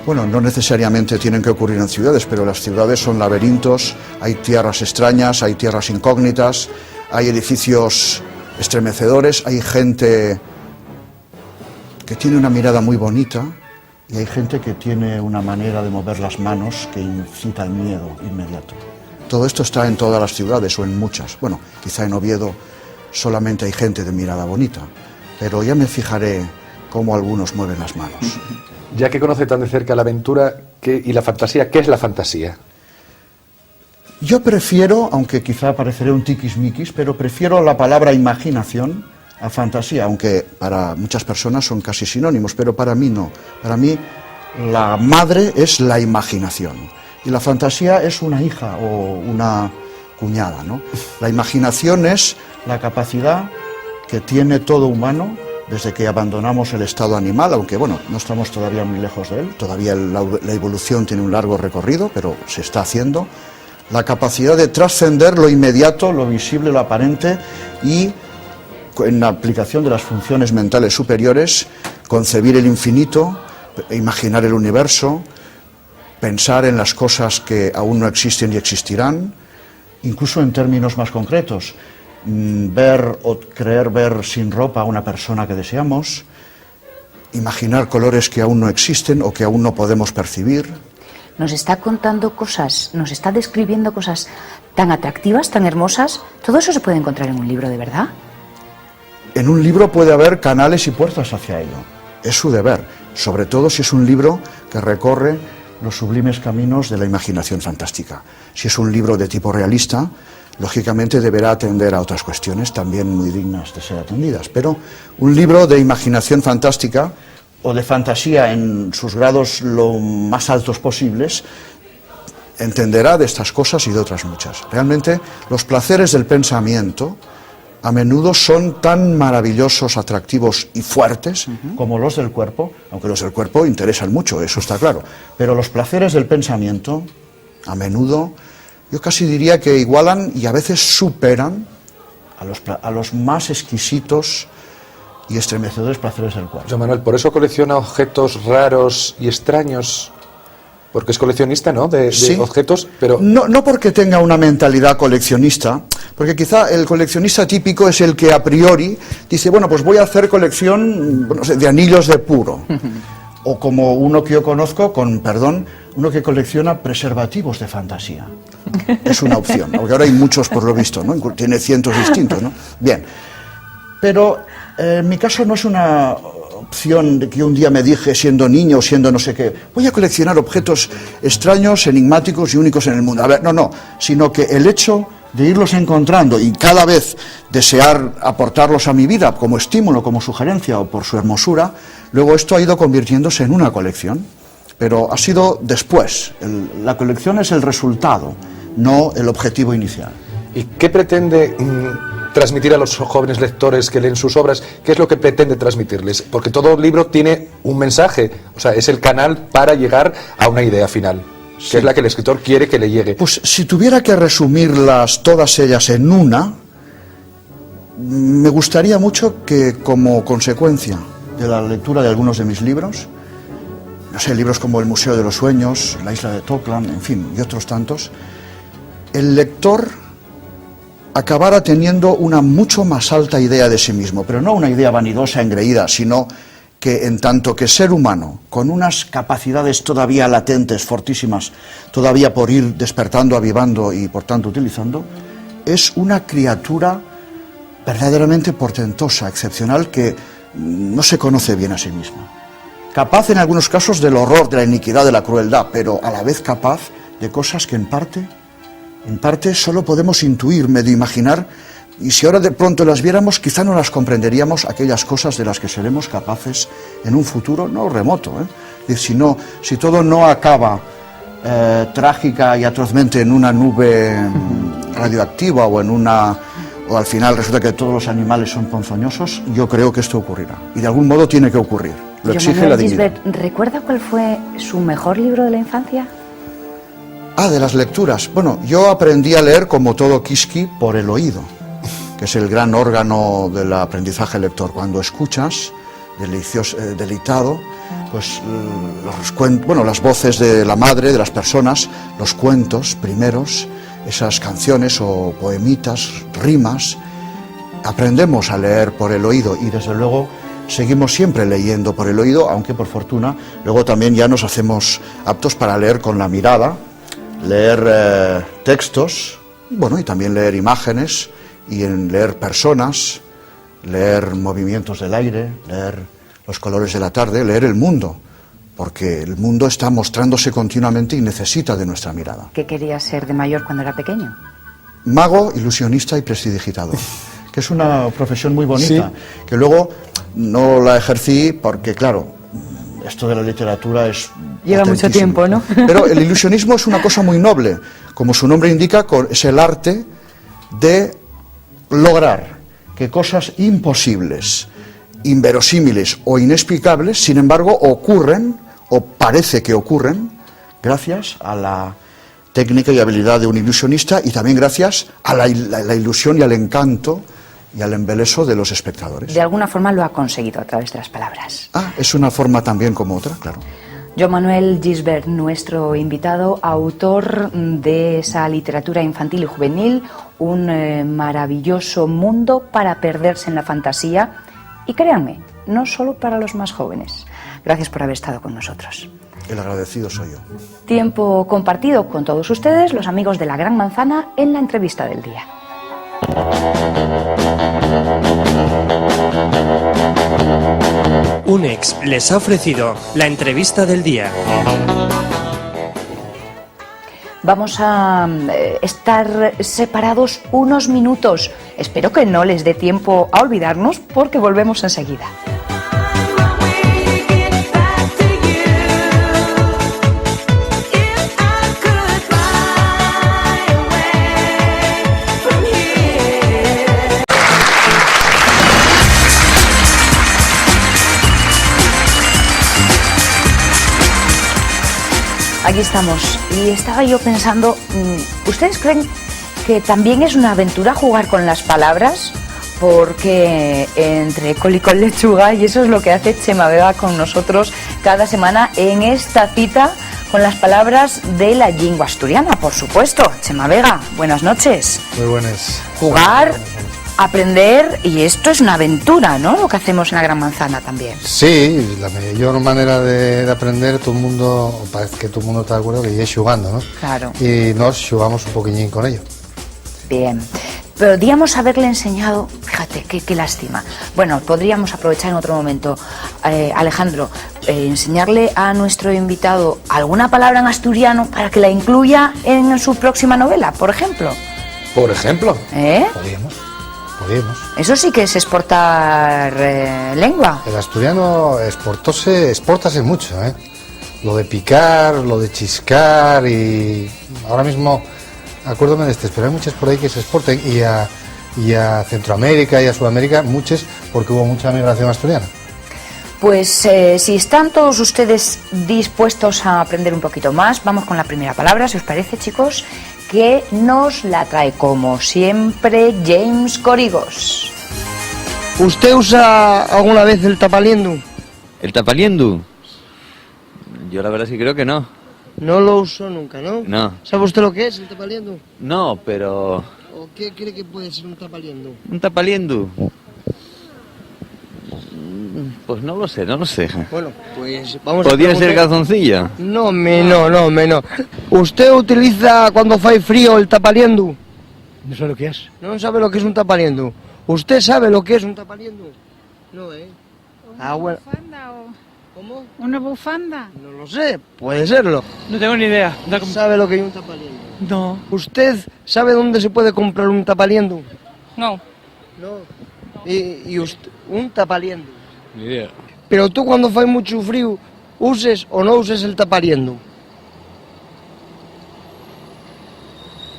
Bueno, no necesariamente tienen que ocurrir en ciudades, pero las ciudades son laberintos, hay tierras extrañas, hay tierras incógnitas, hay edificios estremecedores, hay gente que tiene una mirada muy bonita y hay gente que tiene una manera de mover las manos que incita al miedo inmediato. Todo esto está en todas las ciudades o en muchas. Bueno, quizá en Oviedo solamente hay gente de mirada bonita, pero ya me fijaré cómo algunos mueven las manos. Ya que conoce tan de cerca la aventura y la fantasía, ¿qué es la fantasía? Yo prefiero, aunque quizá pareceré un tiquismiquis, pero prefiero la palabra imaginación a fantasía, aunque para muchas personas son casi sinónimos, pero para mí no. Para mí la madre es la imaginación y la fantasía es una hija o una cuñada, ¿no? La imaginación es la capacidad que tiene todo humano desde que abandonamos el estado animal, aunque bueno, no estamos todavía muy lejos de él, todavía la evolución tiene un largo recorrido, pero se está haciendo, la capacidad de trascender lo inmediato, lo visible, lo aparente y, en la aplicación de las funciones mentales superiores, concebir el infinito, imaginar el universo, pensar en las cosas que aún no existen y existirán, incluso en términos más concretos, ver o creer ver sin ropa a una persona que deseamos, imaginar colores que aún no existen o que aún no podemos percibir. Nos está contando cosas, nos está describiendo cosas tan atractivas, tan hermosas. ¿Todo eso se puede encontrar en un libro de verdad? En un libro puede haber canales y puertas hacia ello. Es su deber, sobre todo si es un libro que recorre los sublimes caminos de la imaginación fantástica. Si es un libro de tipo realista, lógicamente deberá atender a otras cuestiones también muy dignas de ser atendidas. Pero un libro de imaginación fantástica o de fantasía en sus grados lo más altos posibles entenderá de estas cosas y de otras muchas. Realmente los placeres del pensamiento a menudo son tan maravillosos, atractivos y fuertes como los del cuerpo, aunque los del cuerpo interesan mucho, eso está claro. Pero los placeres del pensamiento a menudo, yo casi diría que igualan y a veces superan a los más exquisitos y estremecedores placeres del cuerpo. José Manuel, por eso colecciona objetos raros y extraños, porque es coleccionista, ¿no?, de objetos, pero... No porque tenga una mentalidad coleccionista, porque quizá el coleccionista típico es el que a priori dice, bueno, pues voy a hacer colección, no sé, de anillos de puro. O como uno que yo conozco, con perdón, uno que colecciona preservativos de fantasía. Es una opción, porque ahora hay muchos por lo visto, ¿no? Tiene cientos distintos, ¿no? Bien, pero en mi caso no es una opción de que un día me dije, siendo niño o siendo no sé qué, voy a coleccionar objetos extraños, enigmáticos y únicos en el mundo. A ver, no, sino que el hecho de irlos encontrando y cada vez desear aportarlos a mi vida como estímulo, como sugerencia o por su hermosura, luego esto ha ido convirtiéndose en una colección, pero ha sido después. La colección es el resultado, no el objetivo inicial. ¿Y qué pretende transmitir a los jóvenes lectores que leen sus obras? ¿Qué es lo que pretende transmitirles? Porque todo libro tiene un mensaje, o sea, es el canal para llegar a una idea final, que es la que el escritor quiere que le llegue. Pues si tuviera que resumirlas todas ellas en una, me gustaría mucho que como consecuencia de la lectura de algunos de mis libros, no sé, libros como El Museo de los Sueños, La Isla de Toklan, en fin, y otros tantos, el lector acabara teniendo una mucho más alta idea de sí mismo, pero no una idea vanidosa, engreída, sino que en tanto que ser humano, con unas capacidades todavía latentes, fortísimas, todavía por ir despertando, avivando y por tanto utilizando, es una criatura verdaderamente portentosa, excepcional, que no se conoce bien a sí misma. Capaz en algunos casos del horror, de la iniquidad, de la crueldad, pero a la vez capaz de cosas que en parte solo podemos intuir, medio imaginar, y si ahora de pronto las viéramos, quizá no las comprenderíamos, aquellas cosas de las que seremos capaces en un futuro no remoto. Si todo no acaba trágica y atrozmente en una nube radioactiva o al final resulta que todos los animales son ponzoñosos, yo creo que esto ocurrirá. Y de algún modo tiene que ocurrir. Lo exige la dignidad. ¿Recuerda cuál fue su mejor libro de la infancia? De las lecturas. Bueno, yo aprendí a leer, como todo Kiski, por el oído, que es el gran órgano del aprendizaje lector. Cuando escuchas, deleitado, pues las voces de la madre, de las personas, los cuentos primeros, esas canciones o poemitas, rimas, aprendemos a leer por el oído y desde luego seguimos siempre leyendo por el oído, aunque por fortuna luego también ya nos hacemos aptos para leer con la mirada, leer textos, y también leer imágenes, y en leer personas, leer movimientos del aire, leer los colores de la tarde, leer el mundo, porque el mundo está mostrándose continuamente y necesita de nuestra mirada. ¿Qué quería ser de mayor cuando era pequeño? Mago, ilusionista y prestidigitador, que es una profesión muy bonita, que luego no la ejercí porque, claro, esto de la literatura lleva mucho tiempo, ¿no? Pero el ilusionismo es una cosa muy noble, como su nombre indica, es el arte de lograr que cosas imposibles, inverosímiles o inexplicables, sin embargo, ocurren, o parece que ocurren, gracias a la técnica y habilidad de un ilusionista y también gracias a la ilusión y al encanto y al embeleso de los espectadores. De alguna forma lo ha conseguido a través de las palabras. Es una forma también como otra, claro. Joan Manuel Gisbert, nuestro invitado, autor de esa literatura infantil y juvenil, un maravilloso mundo para perderse en la fantasía, y créanme, no solo para los más jóvenes. Gracias por haber estado con nosotros. El agradecido soy yo. Tiempo compartido con todos ustedes, los amigos de La Gran Manzana, en la entrevista del día. UNEX les ha ofrecido la entrevista del día. Vamos a estar separados unos minutos. Espero que no les dé tiempo a olvidarnos porque volvemos enseguida. Aquí estamos, y estaba yo pensando, ¿ustedes creen que también es una aventura jugar con las palabras? Porque entre col y con lechuga, y eso es lo que hace Chema Vega con nosotros cada semana en esta cita con las palabras de la lengua asturiana, por supuesto. Chema Vega, buenas noches. Muy buenas. Jugar, aprender, y esto es una aventura, ¿no? Lo que hacemos en La Gran Manzana también. Sí, la mejor manera de aprender, todo el mundo, parece que todo el mundo está de acuerdo que es jugando, ¿no? Claro. Y nos jugamos un poquillín con ello. Bien, podríamos haberle enseñado, fíjate, qué lástima. Bueno, podríamos aprovechar en otro momento, Alejandro, enseñarle a nuestro invitado alguna palabra en asturiano para que la incluya en su próxima novela, por ejemplo. Por ejemplo. Podríamos. Eso sí que es exportar lengua. El asturiano exportase mucho, ¿eh? Lo de picar, lo de chiscar, y ahora mismo, acuérdame de este, pero hay muchas por ahí que se exporten, y a Centroamérica y a Sudamérica, muchas, porque hubo mucha migración asturiana. Pues si están todos ustedes dispuestos a aprender un poquito más, vamos con la primera palabra, si os parece, chicos, que nos la trae como siempre James Corigos. ¿Usted usa alguna vez el tapaliendu? ¿El tapaliendu? Yo la verdad sí creo que no. No lo usó nunca, ¿no? No. ¿Sabe usted lo que es el tapaliendu? No, pero... ¿O qué cree que puede ser un tapaliendu? ¿Un tapaliendu? Pues no lo sé. Bueno, pues vamos ¿Podría a ser calzoncilla? No. ¿Usted utiliza cuando fai frío el tapaliendu? No sé lo que es. No sabe lo que es un tapaliendu. ¿Usted sabe lo que es un tapaliendu? No, bueno. ¿Bufanda o...? ¿Cómo? ¿Una bufanda? No lo sé, puede serlo. No tengo ni idea. ¿Sabe lo que es un tapaliendu? No. ¿Usted sabe dónde se puede comprar un tapaliendu? No. No. ¿Y usted? Un tapaliendu. Ni idea. Pero tú cuando fai mucho frío, uses o no uses el tapaliendu.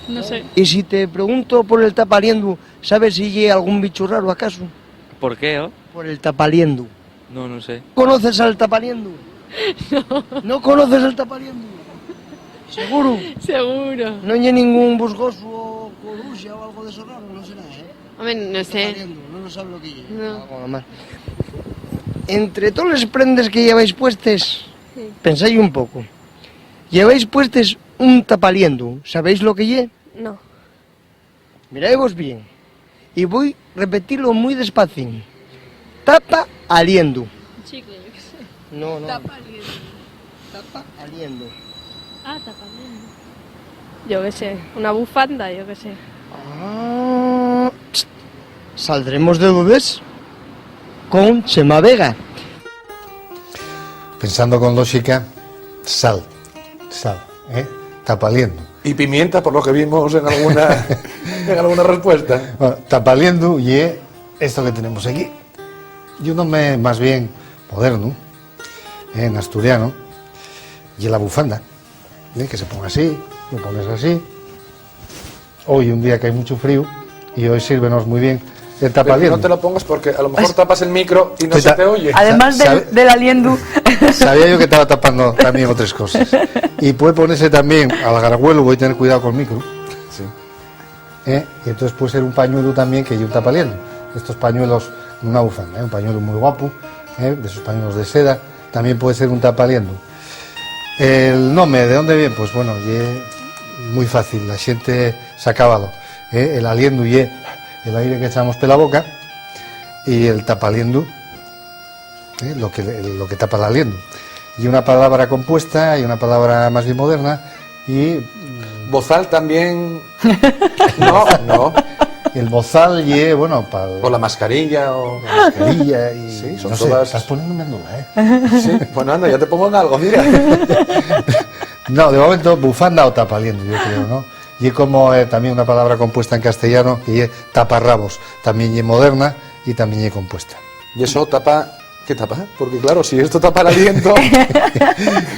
No sé. Y si te pregunto por el tapaliendu, ¿sabes si hay algún bicho raro acaso? ¿Por qué? Por el tapaliendu. No sé. ¿Conoces al tapaliendu? No. ¿No conoces al tapaliendu? ¿Seguro? Seguro. No hay ningún busgoso o corusia o algo de eso raro, no será, Hombre, no sé. No lo sabe lo que es. No. Algo más. Entre todas las prendas que lleváis puestas, Sí. pensáis un poco. Lleváis puestas un tapaliendu, ¿sabéis lo que es? No. Miráis bien. Y voy a repetirlo muy despacio. Tapa aliendu. Chicle, yo qué sé. No. Tapa aliento. Tapa aliendu. Ah, tapa aliento. Yo qué sé. Una bufanda, yo qué sé. Saldremos de dudas con Chema Vega. Pensando con lógica, sal, tapaliendu. Y pimienta, por lo que vimos en alguna respuesta. Bueno, tapaliendu y esto que tenemos aquí. Y un nombre más bien moderno, en asturiano, y la bufanda, que se ponga así, lo pones así. Hoy un día que hay mucho frío y hoy sírvenos muy bien el tapaliendu. No te lo pongas porque a lo mejor tapas el micro y no se te oye. Además del aliendu. Sabía yo que estaba tapando también otras cosas. Y puede ponerse también al gargüelo, voy a tener cuidado con el micro. Sí. Y entonces puede ser un pañuelo también que hay un tapaliendu. Estos pañuelos, una bufanda, un pañuelo muy guapo, de esos pañuelos de seda, también puede ser un tapaliendu. El nombre, ¿de dónde viene? Pues bueno, muy fácil, la gente se ha acabado. El aliendu y el aire que echamos por la boca, y el tapaliendu, lo que tapa el aliendu. Y una palabra compuesta y una palabra más bien moderna, y Bozal también. No. El bozal bueno, para o la mascarilla o la mascarilla y sí, son no todas. sé, estás poniéndome en duda, Sí, bueno, anda, ya te pongo en algo, mira. No, de momento bufanda o tapaliendu, yo creo, ¿no? Y como también una palabra compuesta en castellano, y es taparrabos, también y moderna y también y compuesta. Y eso tapa. ¿Qué tapa? Porque claro, si esto tapa el aliento.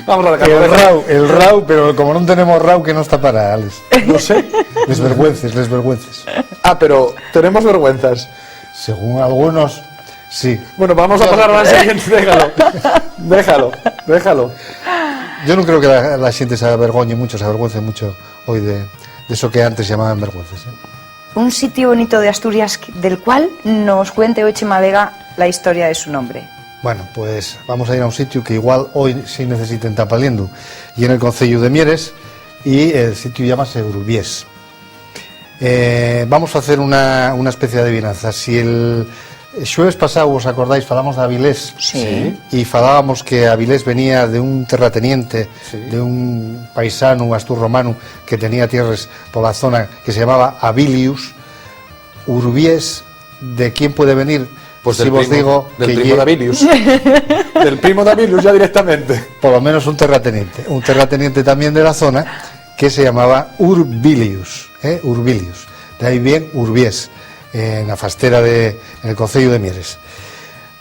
Vamos a dejarlo. El rau, pero como no tenemos rau, ¿qué nos tapará, Alex? No sé. Les vergüences. Ah, pero tenemos vergüenzas. Según algunos, sí. Bueno, vamos a pasar a la siguiente. Déjalo. Yo no creo que la gente se avergüence mucho hoy de eso que antes llamaban vergüenzas. Un sitio bonito de Asturias del cual nos cuente hoy Chema Vega la historia de su nombre. Bueno, pues vamos a ir a un sitio que igual hoy sí necesiten tapaliendu, y en el concello de Mieres, y el sitio llámase Urbiés. Vamos a hacer una especie de adivinanza. Si el xueves pasado, os acordáis, falamos de Avilés, sí. Y falábamos que Avilés venía de un terrateniente, sí, de un paisano asturromano que tenía tierras por la zona que se llamaba Avilius. Urbiés, ¿de quién puede venir? Pues si vos digo del que primo de Avilius. Del primo de Avilius ya directamente. Por lo menos un terrateniente también de la zona que se llamaba Urbilius, Urbilius. De ahí bien Urbiés, en la fastera en el concello de Mieres.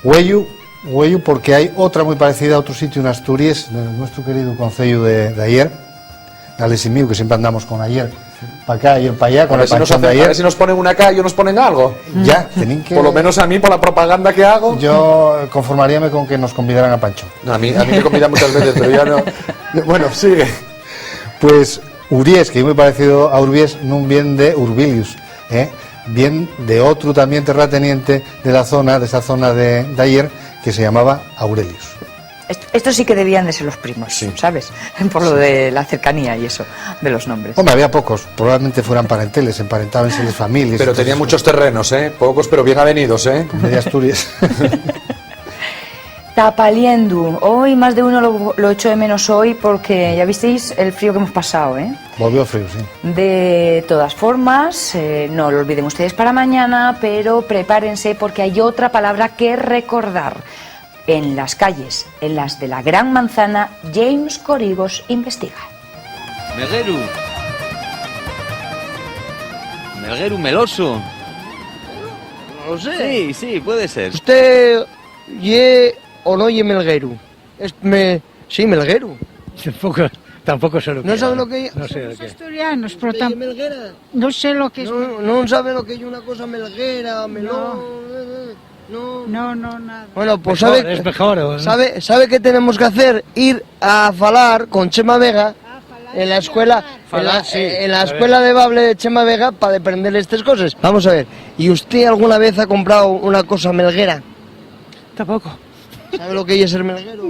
Huello porque hay otra muy parecida a otro sitio en Asturias, nuestro querido concello de ayer, Alex y mío, que siempre andamos con ayer, para acá, ayer para allá, con el panchón de ayer. A ver si nos ponen una acá y nos ponen algo. Ya, tienen que... Por lo menos a mí, por la propaganda que hago. Yo conformaríame con que nos convidaran a Pancho. No, a mí me convidan muchas veces, pero ya no. Bueno, sigue. Pues Uriés, que es muy parecido a Urbiés, no bien de Urbilius, bien de otro también terrateniente de esa zona de ayer, que se llamaba Aurelius. Estos sí que debían de ser los primos, ¿sabes? Por lo de la cercanía y eso, de los nombres. Hombre, había pocos, probablemente fueran parenteles, emparentaban las familias. Pero tenía muchos terrenos, ¿eh? Pocos, pero bien avenidos, ¿eh? Media Asturias. Tapaliendu, hoy más de uno lo echo de menos hoy porque ya visteis el frío que hemos pasado, ¿eh? Volvió frío, sí. De todas formas, no lo olviden ustedes para mañana, pero prepárense porque hay otra palabra que recordar. En las calles, en las de la Gran Manzana, James Corrigos investiga. Melgueru. Melgueru meloso. No lo sé. Sí, puede ser. ¿Usted ye o no ye melgueru? Sí, melgueru. Tampoco sé lo que ¿No es. sabe lo que es? No sé lo que es. Asturianos, pero ¿Usted ye melguera? no sé lo que es. No sabe lo que es una cosa melguera, melón... No, nada. Bueno, pues Mejor, es mejor, ¿o no? ¿Sabe qué tenemos que hacer? Ir a falar con Chema Vega en la escuela, en la escuela de Bable de Chema Vega para aprender estas cosas. Vamos a ver, ¿y usted alguna vez ha comprado una cosa melguera? Tampoco. ¿Sabe lo que es ser melguero?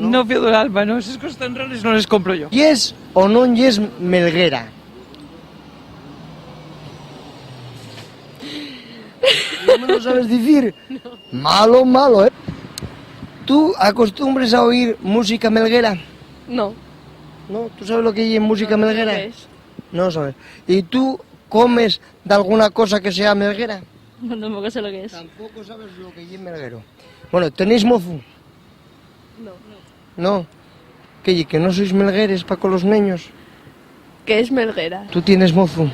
No fío del alma, ¿no? Esas cosas tan raras no les compro yo. ¿Yes o no yes melguera? ¿No me lo sabes decir? No. Malo, ¿eh? ¿Tú acostumbres a oír música melguera? No. ¿No? ¿Tú sabes lo que hay en música melguera? ¿Qué es? No sabes. ¿Y tú comes de alguna cosa que sea melguera? No, tampoco sé lo que es. Tampoco sabes lo que hay en melguero. Bueno, ¿tenéis mozu? No. ¿Que no sois melgueres para con los niños? ¿Qué es melguera? ¿Tú tienes mozu?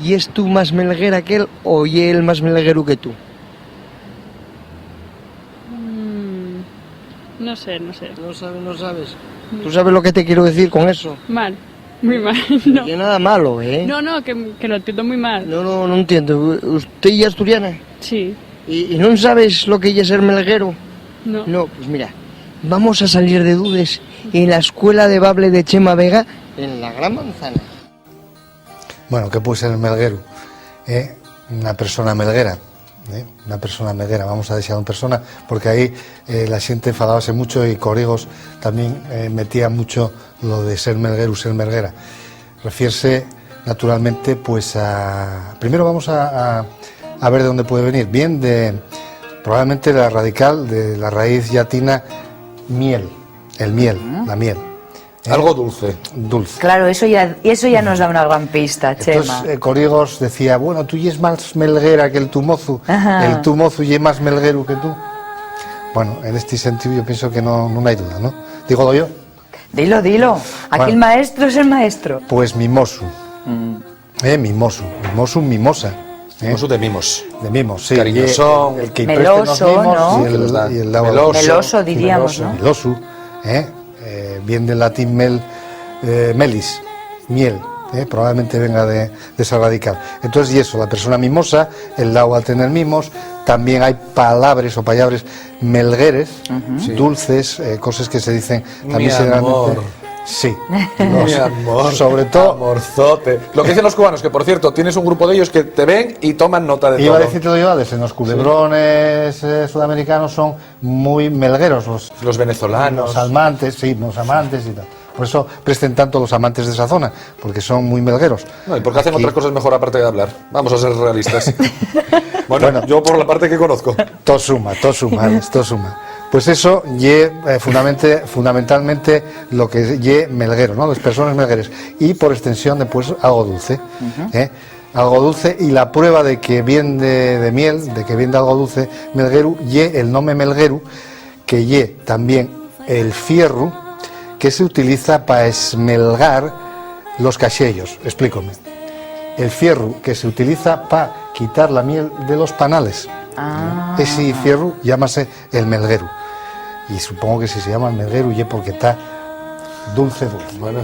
¿Y es tú más melguera que él o y él más melguero que tú? No sé. No sabes. ¿Tú sabes lo que te quiero decir con eso? Mal. Muy mal. No. Que nada malo, ¿eh? No, que lo entiendo muy mal. No entiendo. ¿Usted es asturiana? Sí. ¿Y no sabes lo que es ser melguero? No. No, pues mira, vamos a salir de dudas en la escuela de Bable de Chema Vega en la Gran Manzana. Bueno, ¿qué puede ser el melguero? Una persona melguera. Una persona melguera, vamos a decir a una persona, porque ahí la gente enfadábase mucho y Corrigos también metía mucho lo de ser melguero, ser melguera. Refiere naturalmente pues a... Primero vamos a ver de dónde puede venir. Bien de probablemente la radical de la raíz latina miel, el miel, la miel. Algo dulce. Dulce. Claro, eso ya nos da una gran pista, Chema. Entonces Corrigos decía, bueno, tú es más melguera que el tu mozu, Ajá. el tu mozu y más melguero que tú. Bueno, en este sentido yo pienso que no hay duda, ¿no? Digo yo. Dilo. Aquí Bueno. el maestro es el maestro. Pues mimosu. Mimosu, mimosa. Mimoso de mimos. De mimos, sí. Cariñosón. El que Meloso, impreste los ¿no? mimos Que los da. y el Meloso, diríamos, ¿no? Melosu, bien del latín melis, miel, probablemente venga de esa radical. Entonces, y eso, la persona mimosa, el lao al tener mimos, también hay palabras o payabres melgueres, dulces, cosas que se dicen también Mi generalmente. amor. Sí, Mi amor, sobre todo. Amorzote. Lo que dicen los cubanos, que por cierto, tienes un grupo de ellos que te ven y toman nota de Iba todo. a decirte lo yo, en los culebrones sudamericanos son muy melgueros Los venezolanos. los amantes, sí, los amantes y tal. Por eso presten tanto los amantes de esa zona, porque son muy melgueros. No, y porque hacen Aquí- otras cosas mejor aparte de hablar. Vamos a ser realistas. bueno, yo por la parte que conozco. Todo suma, Alex, todo suma. Pues eso, fundamentalmente lo que ye melguero, ¿no? Las personas melgueres. Y por extensión después algo dulce. Algo dulce, y la prueba de que viene de miel, de que viene de algo dulce, melgueru, ye el nombre melgueru, que ye también el fierro que se utiliza para esmelgar los cachellos. Explícame. El fierro que se utiliza para quitar la miel de los panales. Ese fierro llámase el melgueru. Y supongo que si se llama el melgueru ye porque está dulce. Bueno.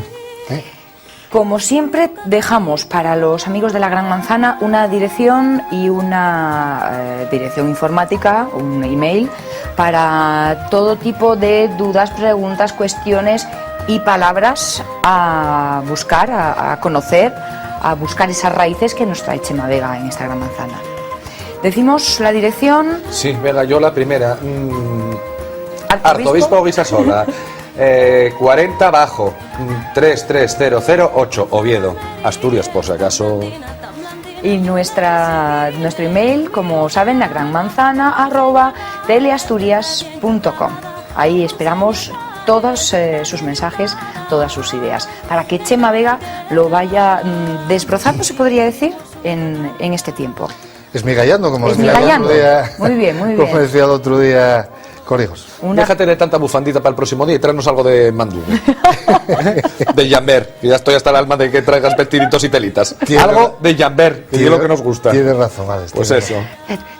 Como siempre, dejamos para los amigos de la Gran Manzana una dirección y una dirección informática, un email, para todo tipo de dudas, preguntas, cuestiones y palabras a buscar, a conocer, a buscar esas raíces que nos trae Chema Vega en esta Gran Manzana. Decimos la dirección. Sí, venga, yo la primera. Arzobispo Guisasola. 40 bajo 33008 Oviedo, Asturias, por si acaso. Y nuestro email, como saben, lagranmanzana@teleasturias.com. Ahí esperamos todos sus mensajes, todas sus ideas, para que Chema Vega lo vaya desbrozando, se podría decir, en este tiempo. Esmigallando, como decía el otro día. Muy bien, muy bien. Como decía el otro día Corrijos. Déjate de tanta bufandita para el próximo día y tráenos algo de mandú. De Llamber, que ya estoy hasta el alma de que traigas vestiditos y telitas. Algo de Llamber, que es lo que nos gusta. Tienes razón, vale. Pues eso.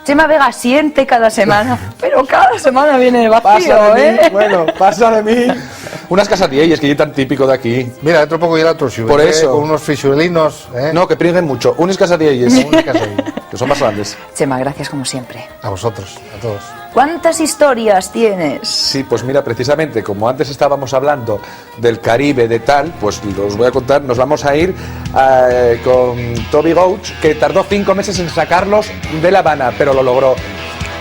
Chema Vega siente cada semana, pero cada semana viene vacío, Pasa de mí, bueno, pasa de mí. Unas casadillas que es tan típico de aquí. Mira, dentro poco llega otro Por eso. con unos fisuelinos. No, que pringuen mucho. Unas casadillas. Que son más grandes. Chema, gracias como siempre. A vosotros, a todos. ¿Cuántas historias tienes? Sí, pues mira, precisamente, como antes estábamos hablando del Caribe, de tal, pues os voy a contar, nos vamos a ir con Toby Gouch, que tardó 5 meses en sacarlos de La Habana, pero lo logró.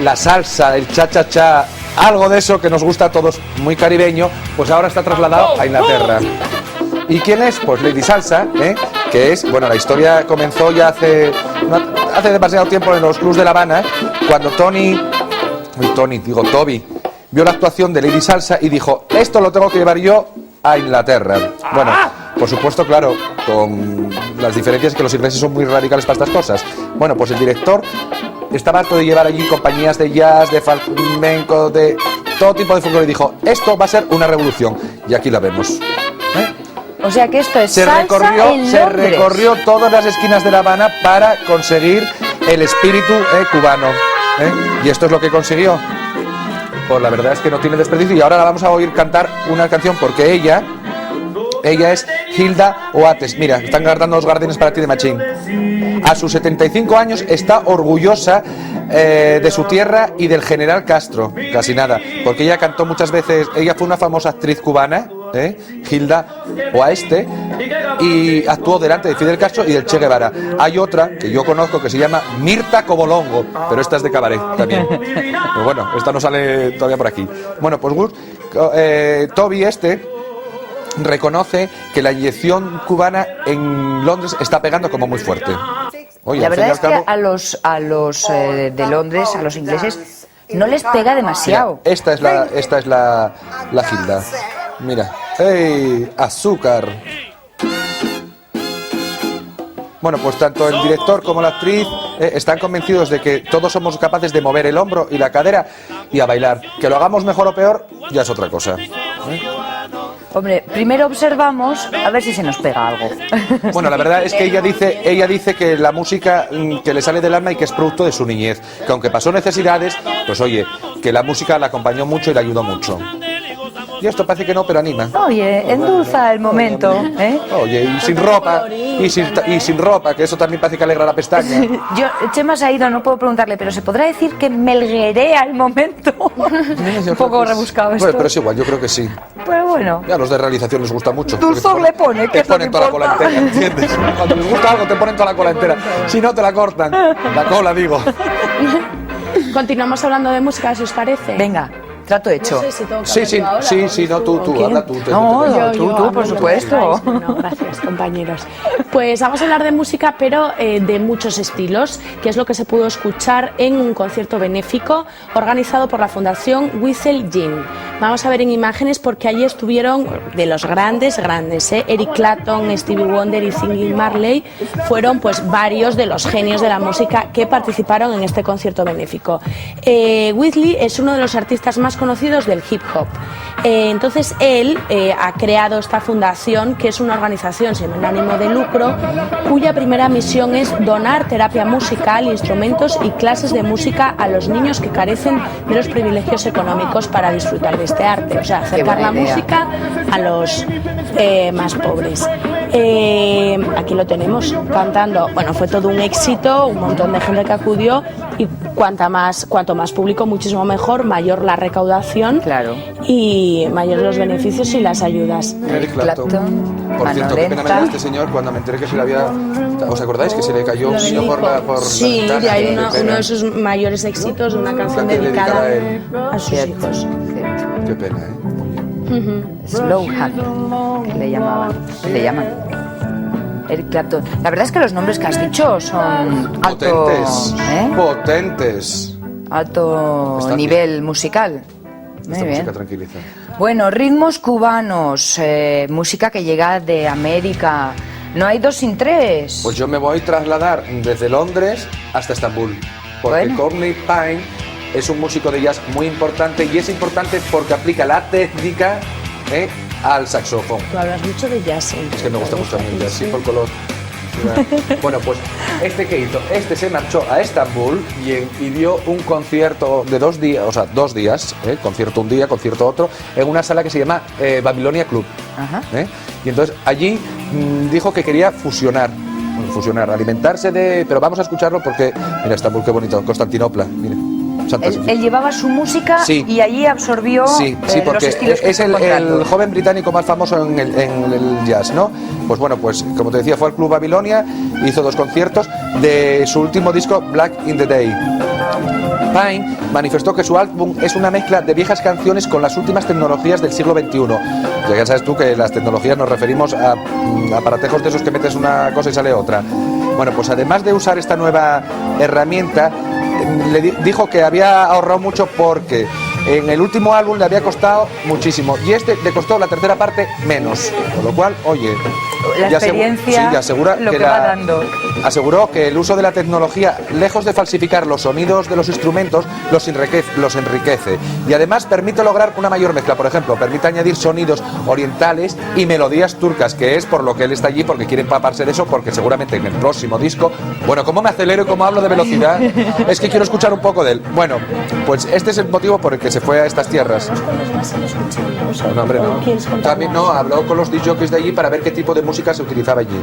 La salsa, el cha-cha-cha, algo de eso que nos gusta a todos, muy caribeño, pues ahora está trasladado a Inglaterra. ¿Y quién es? Pues Lady Salsa, que es, bueno, la historia comenzó ya hace demasiado tiempo en los clubs de La Habana, cuando Toby vio la actuación de Lady Salsa y dijo, esto lo tengo que llevar yo a Inglaterra. Bueno, por supuesto, claro, con las diferencias que los ingleses son muy radicales para estas cosas. Bueno, pues el director estaba harto de llevar allí compañías de jazz, de flamenco, de todo tipo de folclore y dijo, esto va a ser una revolución. Y aquí la vemos. O sea que esto es se recorrió todas las esquinas de La Habana para conseguir el espíritu cubano. Y esto es lo que consiguió. Pues la verdad es que no tiene desperdicio. Y ahora la vamos a oír cantar una canción porque ella es Hilda Oates. Mira, están guardando los jardines para ti de Machín. A sus 75 años está orgullosa de su tierra y del general Castro. Casi nada, porque ella cantó muchas veces. Ella fue una famosa actriz cubana, Hilda Oates, y actuó delante de Fidel Castro y del Che Guevara. Hay otra que yo conozco que se llama Mirta Cobolongo, pero esta es de cabaret también. Pero bueno, esta no sale todavía por aquí. Bueno, pues Toby reconoce que la inyección cubana en Londres está pegando como muy fuerte. Oye, la verdad es que a los de Londres, a los ingleses, no les pega demasiado. Mira, esta es la Hilda. Mira, ¡hey! Azúcar. Bueno, pues tanto el director como la actriz están convencidos de que todos somos capaces de mover el hombro y la cadera y a bailar. Que lo hagamos mejor o peor ya es otra cosa. Hombre, primero observamos a ver si se nos pega algo. Bueno, la verdad es que ella dice que la música que le sale del alma y que es producto de su niñez. Que aunque pasó necesidades, pues oye, que la música la acompañó mucho y le ayudó mucho. Y esto parece que no, pero anima. Oye, endulza el momento, Oye, y sin ropa, y sin ropa, que eso también parece que alegra la pestaña. Chema se ha ido, no puedo preguntarle, pero ¿se podrá decir que melguerea el momento? Un poco rebuscado esto. Bueno, pero es igual, yo creo que sí. Pues bueno. Ya a los de realización les gusta mucho. Dulzor le pone, que te ponen toda la cola entera, ¿entiendes? Cuando les gusta algo te ponen toda la cola entera. Si no, te la cortan. La cola, digo. Continuamos hablando de música, si os parece. Venga. Trato hecho. No sé si tengo que ahora, sí, no, tú, habla tú. Tú, por supuesto. No, gracias, compañeros. Pues vamos a hablar de música, pero de muchos estilos, que es lo que se pudo escuchar en un concierto benéfico organizado por la Fundación Whistle Gin. Vamos a ver en imágenes porque allí estuvieron de los grandes, Eric Clapton, Stevie Wonder y Ziggy Marley, fueron pues varios de los genios de la música que participaron en este concierto benéfico. Whistle es uno de los artistas más conocidos del hip hop. Entonces él ha creado esta fundación, que es una organización sin ánimo de lucro, cuya primera misión es donar terapia musical, instrumentos y clases de música a los niños que carecen de los privilegios económicos para disfrutar de este arte, o sea, acercar la música a los más pobres. Aquí lo tenemos, cantando. Bueno, fue todo un éxito, un montón de gente que acudió y cuanto más público, muchísimo mejor, mayor la recaudación y mayores los beneficios y las ayudas. Eric Clapton. Por cierto, qué pena me da este señor cuando me enteré que se le había... ¿Os acordáis que se le cayó un niño por la Sí, ventana? de ahí uno de sus mayores éxitos, una canción dedicada a sus hijos. Qué pena, Slow Hand, que le llaman. Eric Clapton. La verdad es que los nombres que has dicho son potentes, potentes. Alto nivel musical. Muy Esta bien. música tranquiliza. Bueno, ritmos cubanos, música que llega de América. No hay dos sin tres. Pues yo me voy a trasladar desde Londres hasta Estambul, porque Courtney Pine es un músico de jazz muy importante y es importante porque aplica la técnica al saxofón. Tú hablas mucho de jazz. Es que me gusta mucho el jazz, sí, por color. Bueno, pues ¿qué hizo? Se marchó a Estambul y dio un concierto de 2 días, o sea, 2 días, concierto un día, concierto otro, en una sala que se llama Babilonia Club. Y entonces allí dijo que quería fusionar, alimentarse de... Pero vamos a escucharlo porque, mira, Estambul, qué bonito, Constantinopla, mire. Él llevaba su música y allí absorbió porque los estilos que es el joven británico más famoso en el jazz, ¿no? Pues bueno, pues como te decía, fue al Club Babilonia, hizo 2 conciertos de su último disco, Black in the Day. Pine manifestó que su álbum es una mezcla de viejas canciones con las últimas tecnologías del siglo XXI. Ya sabes tú que las tecnologías nos referimos a aparatejos de esos que metes una cosa y sale otra. Bueno, pues además de usar esta nueva herramienta, le dijo que había ahorrado mucho porque en el último álbum le había costado muchísimo y le costó la tercera parte menos, con lo cual, oye, la experiencia asegura lo que va dando. Aseguró que el uso de la tecnología, lejos de falsificar los sonidos de los instrumentos, los enriquece y además permite lograr una mayor mezcla. Por ejemplo, permite añadir sonidos orientales y melodías turcas, que es por lo que él está allí, porque quiere empaparse de eso, porque seguramente en el próximo disco... Bueno, ¿cómo me acelero y cómo hablo de velocidad? Es que quiero escuchar un poco de él. Bueno, pues este es el motivo por el que se fue a estas tierras. No, hombre, no. También no, habló con los disc-jockeys de allí para ver qué tipo de música se utilizaba allí.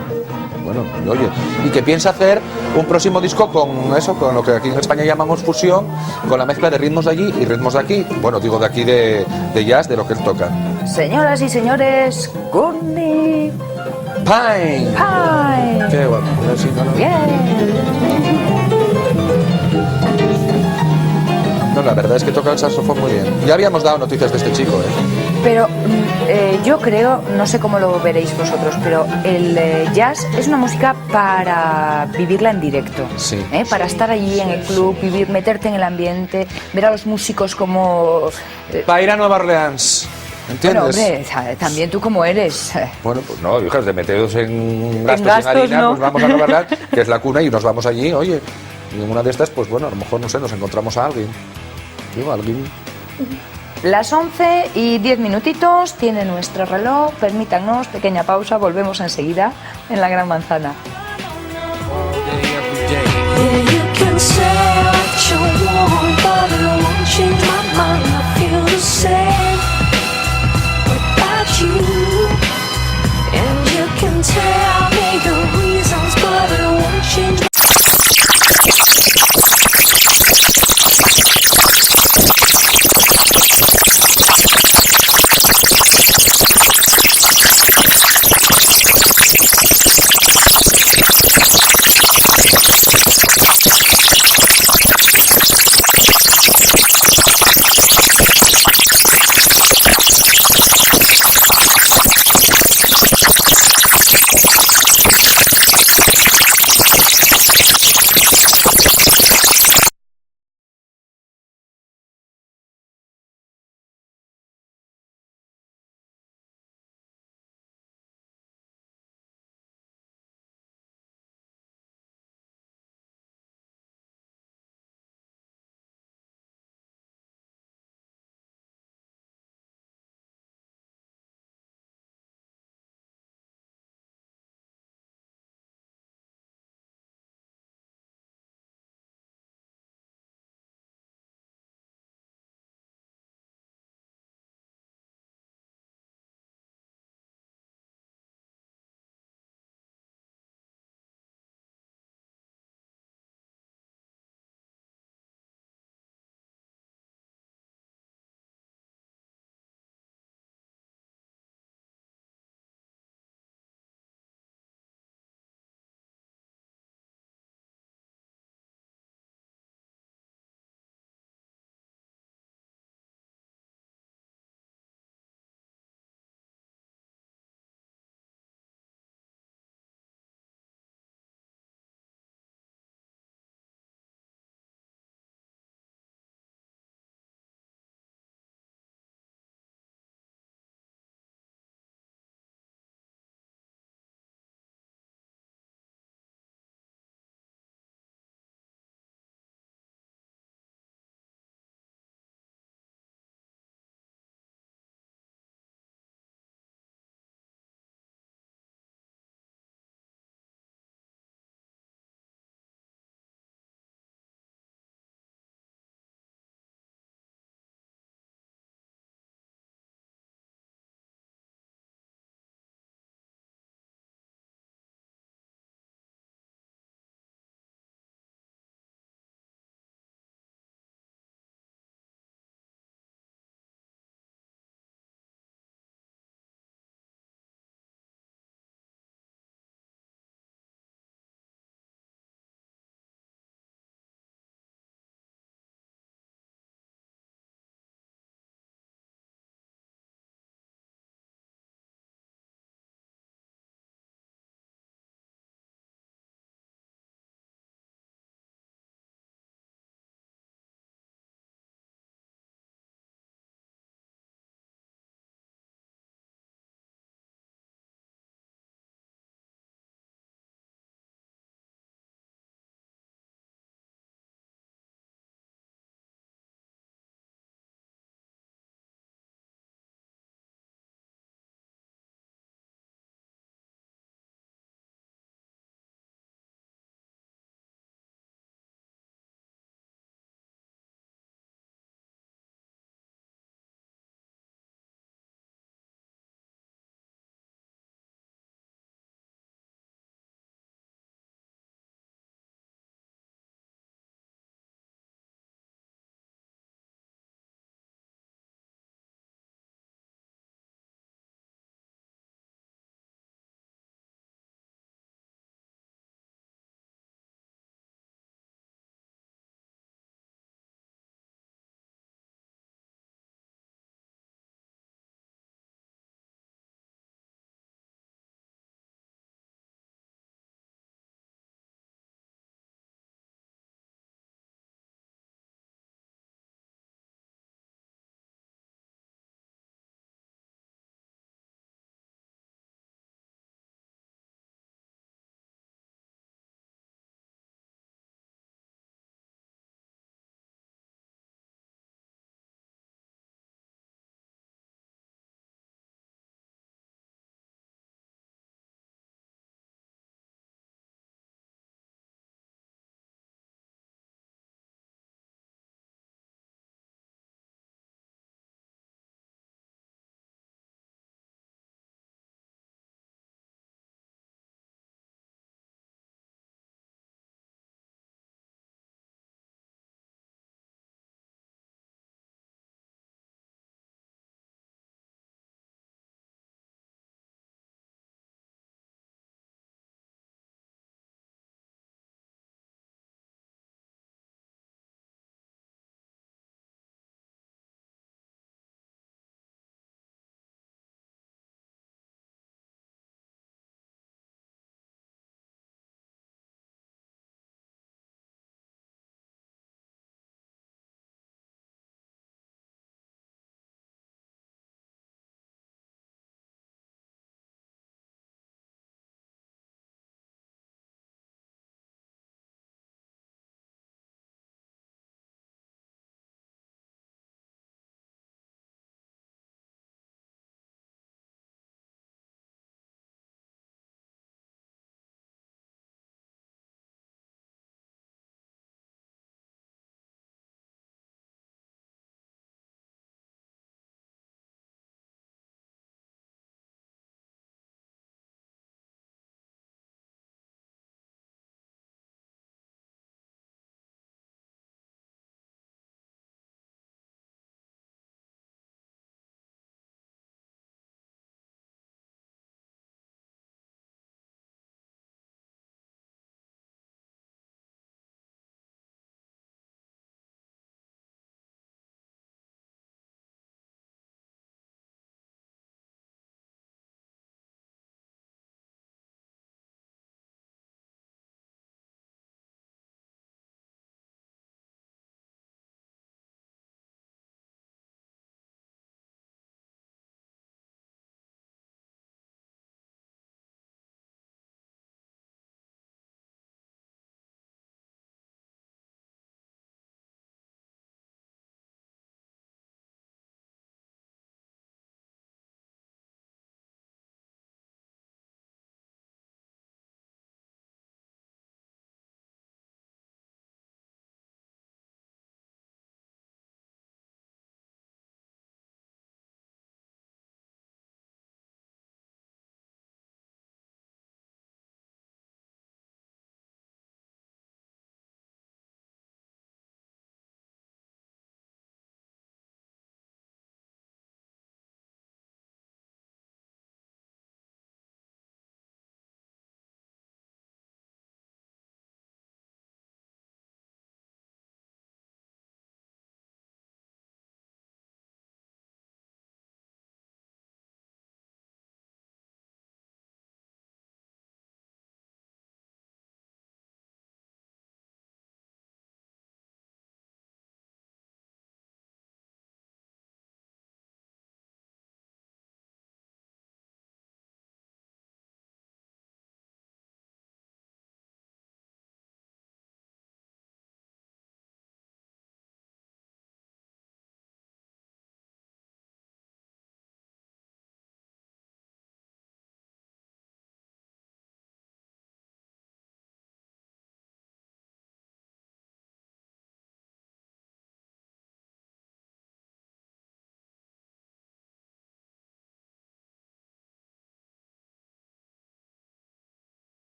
Bueno, y oye, y que piensa hacer un próximo disco con eso, con lo que aquí en España llamamos fusión, con la mezcla de ritmos de allí y ritmos de aquí. Bueno, digo de aquí de jazz, de lo que él toca. Señoras y señores, Courtney Pine. Qué guapo. No, la verdad es que toca el saxofón muy bien. Ya habíamos dado noticias de este chico, Pero yo creo, no sé cómo lo veréis vosotros, pero el jazz es una música para vivirla en directo. Sí. Para estar allí en el club, meterte en el ambiente, ver a los músicos como... Para ir a Nueva Orleans. ¿Entiendes? Bueno, hombre, también tú como eres. Bueno, pues no, hijas, de meteros en gastos en harina, no. pues vamos a Nueva Orleans, que es la cuna, y nos vamos allí, oye. Y en una de estas, pues bueno, a lo mejor, no sé, nos encontramos a alguien. Digo, alguien... Las 11:10 minutitos tiene nuestro reloj. Permítanos, pequeña pausa, volvemos enseguida en La Gran Manzana.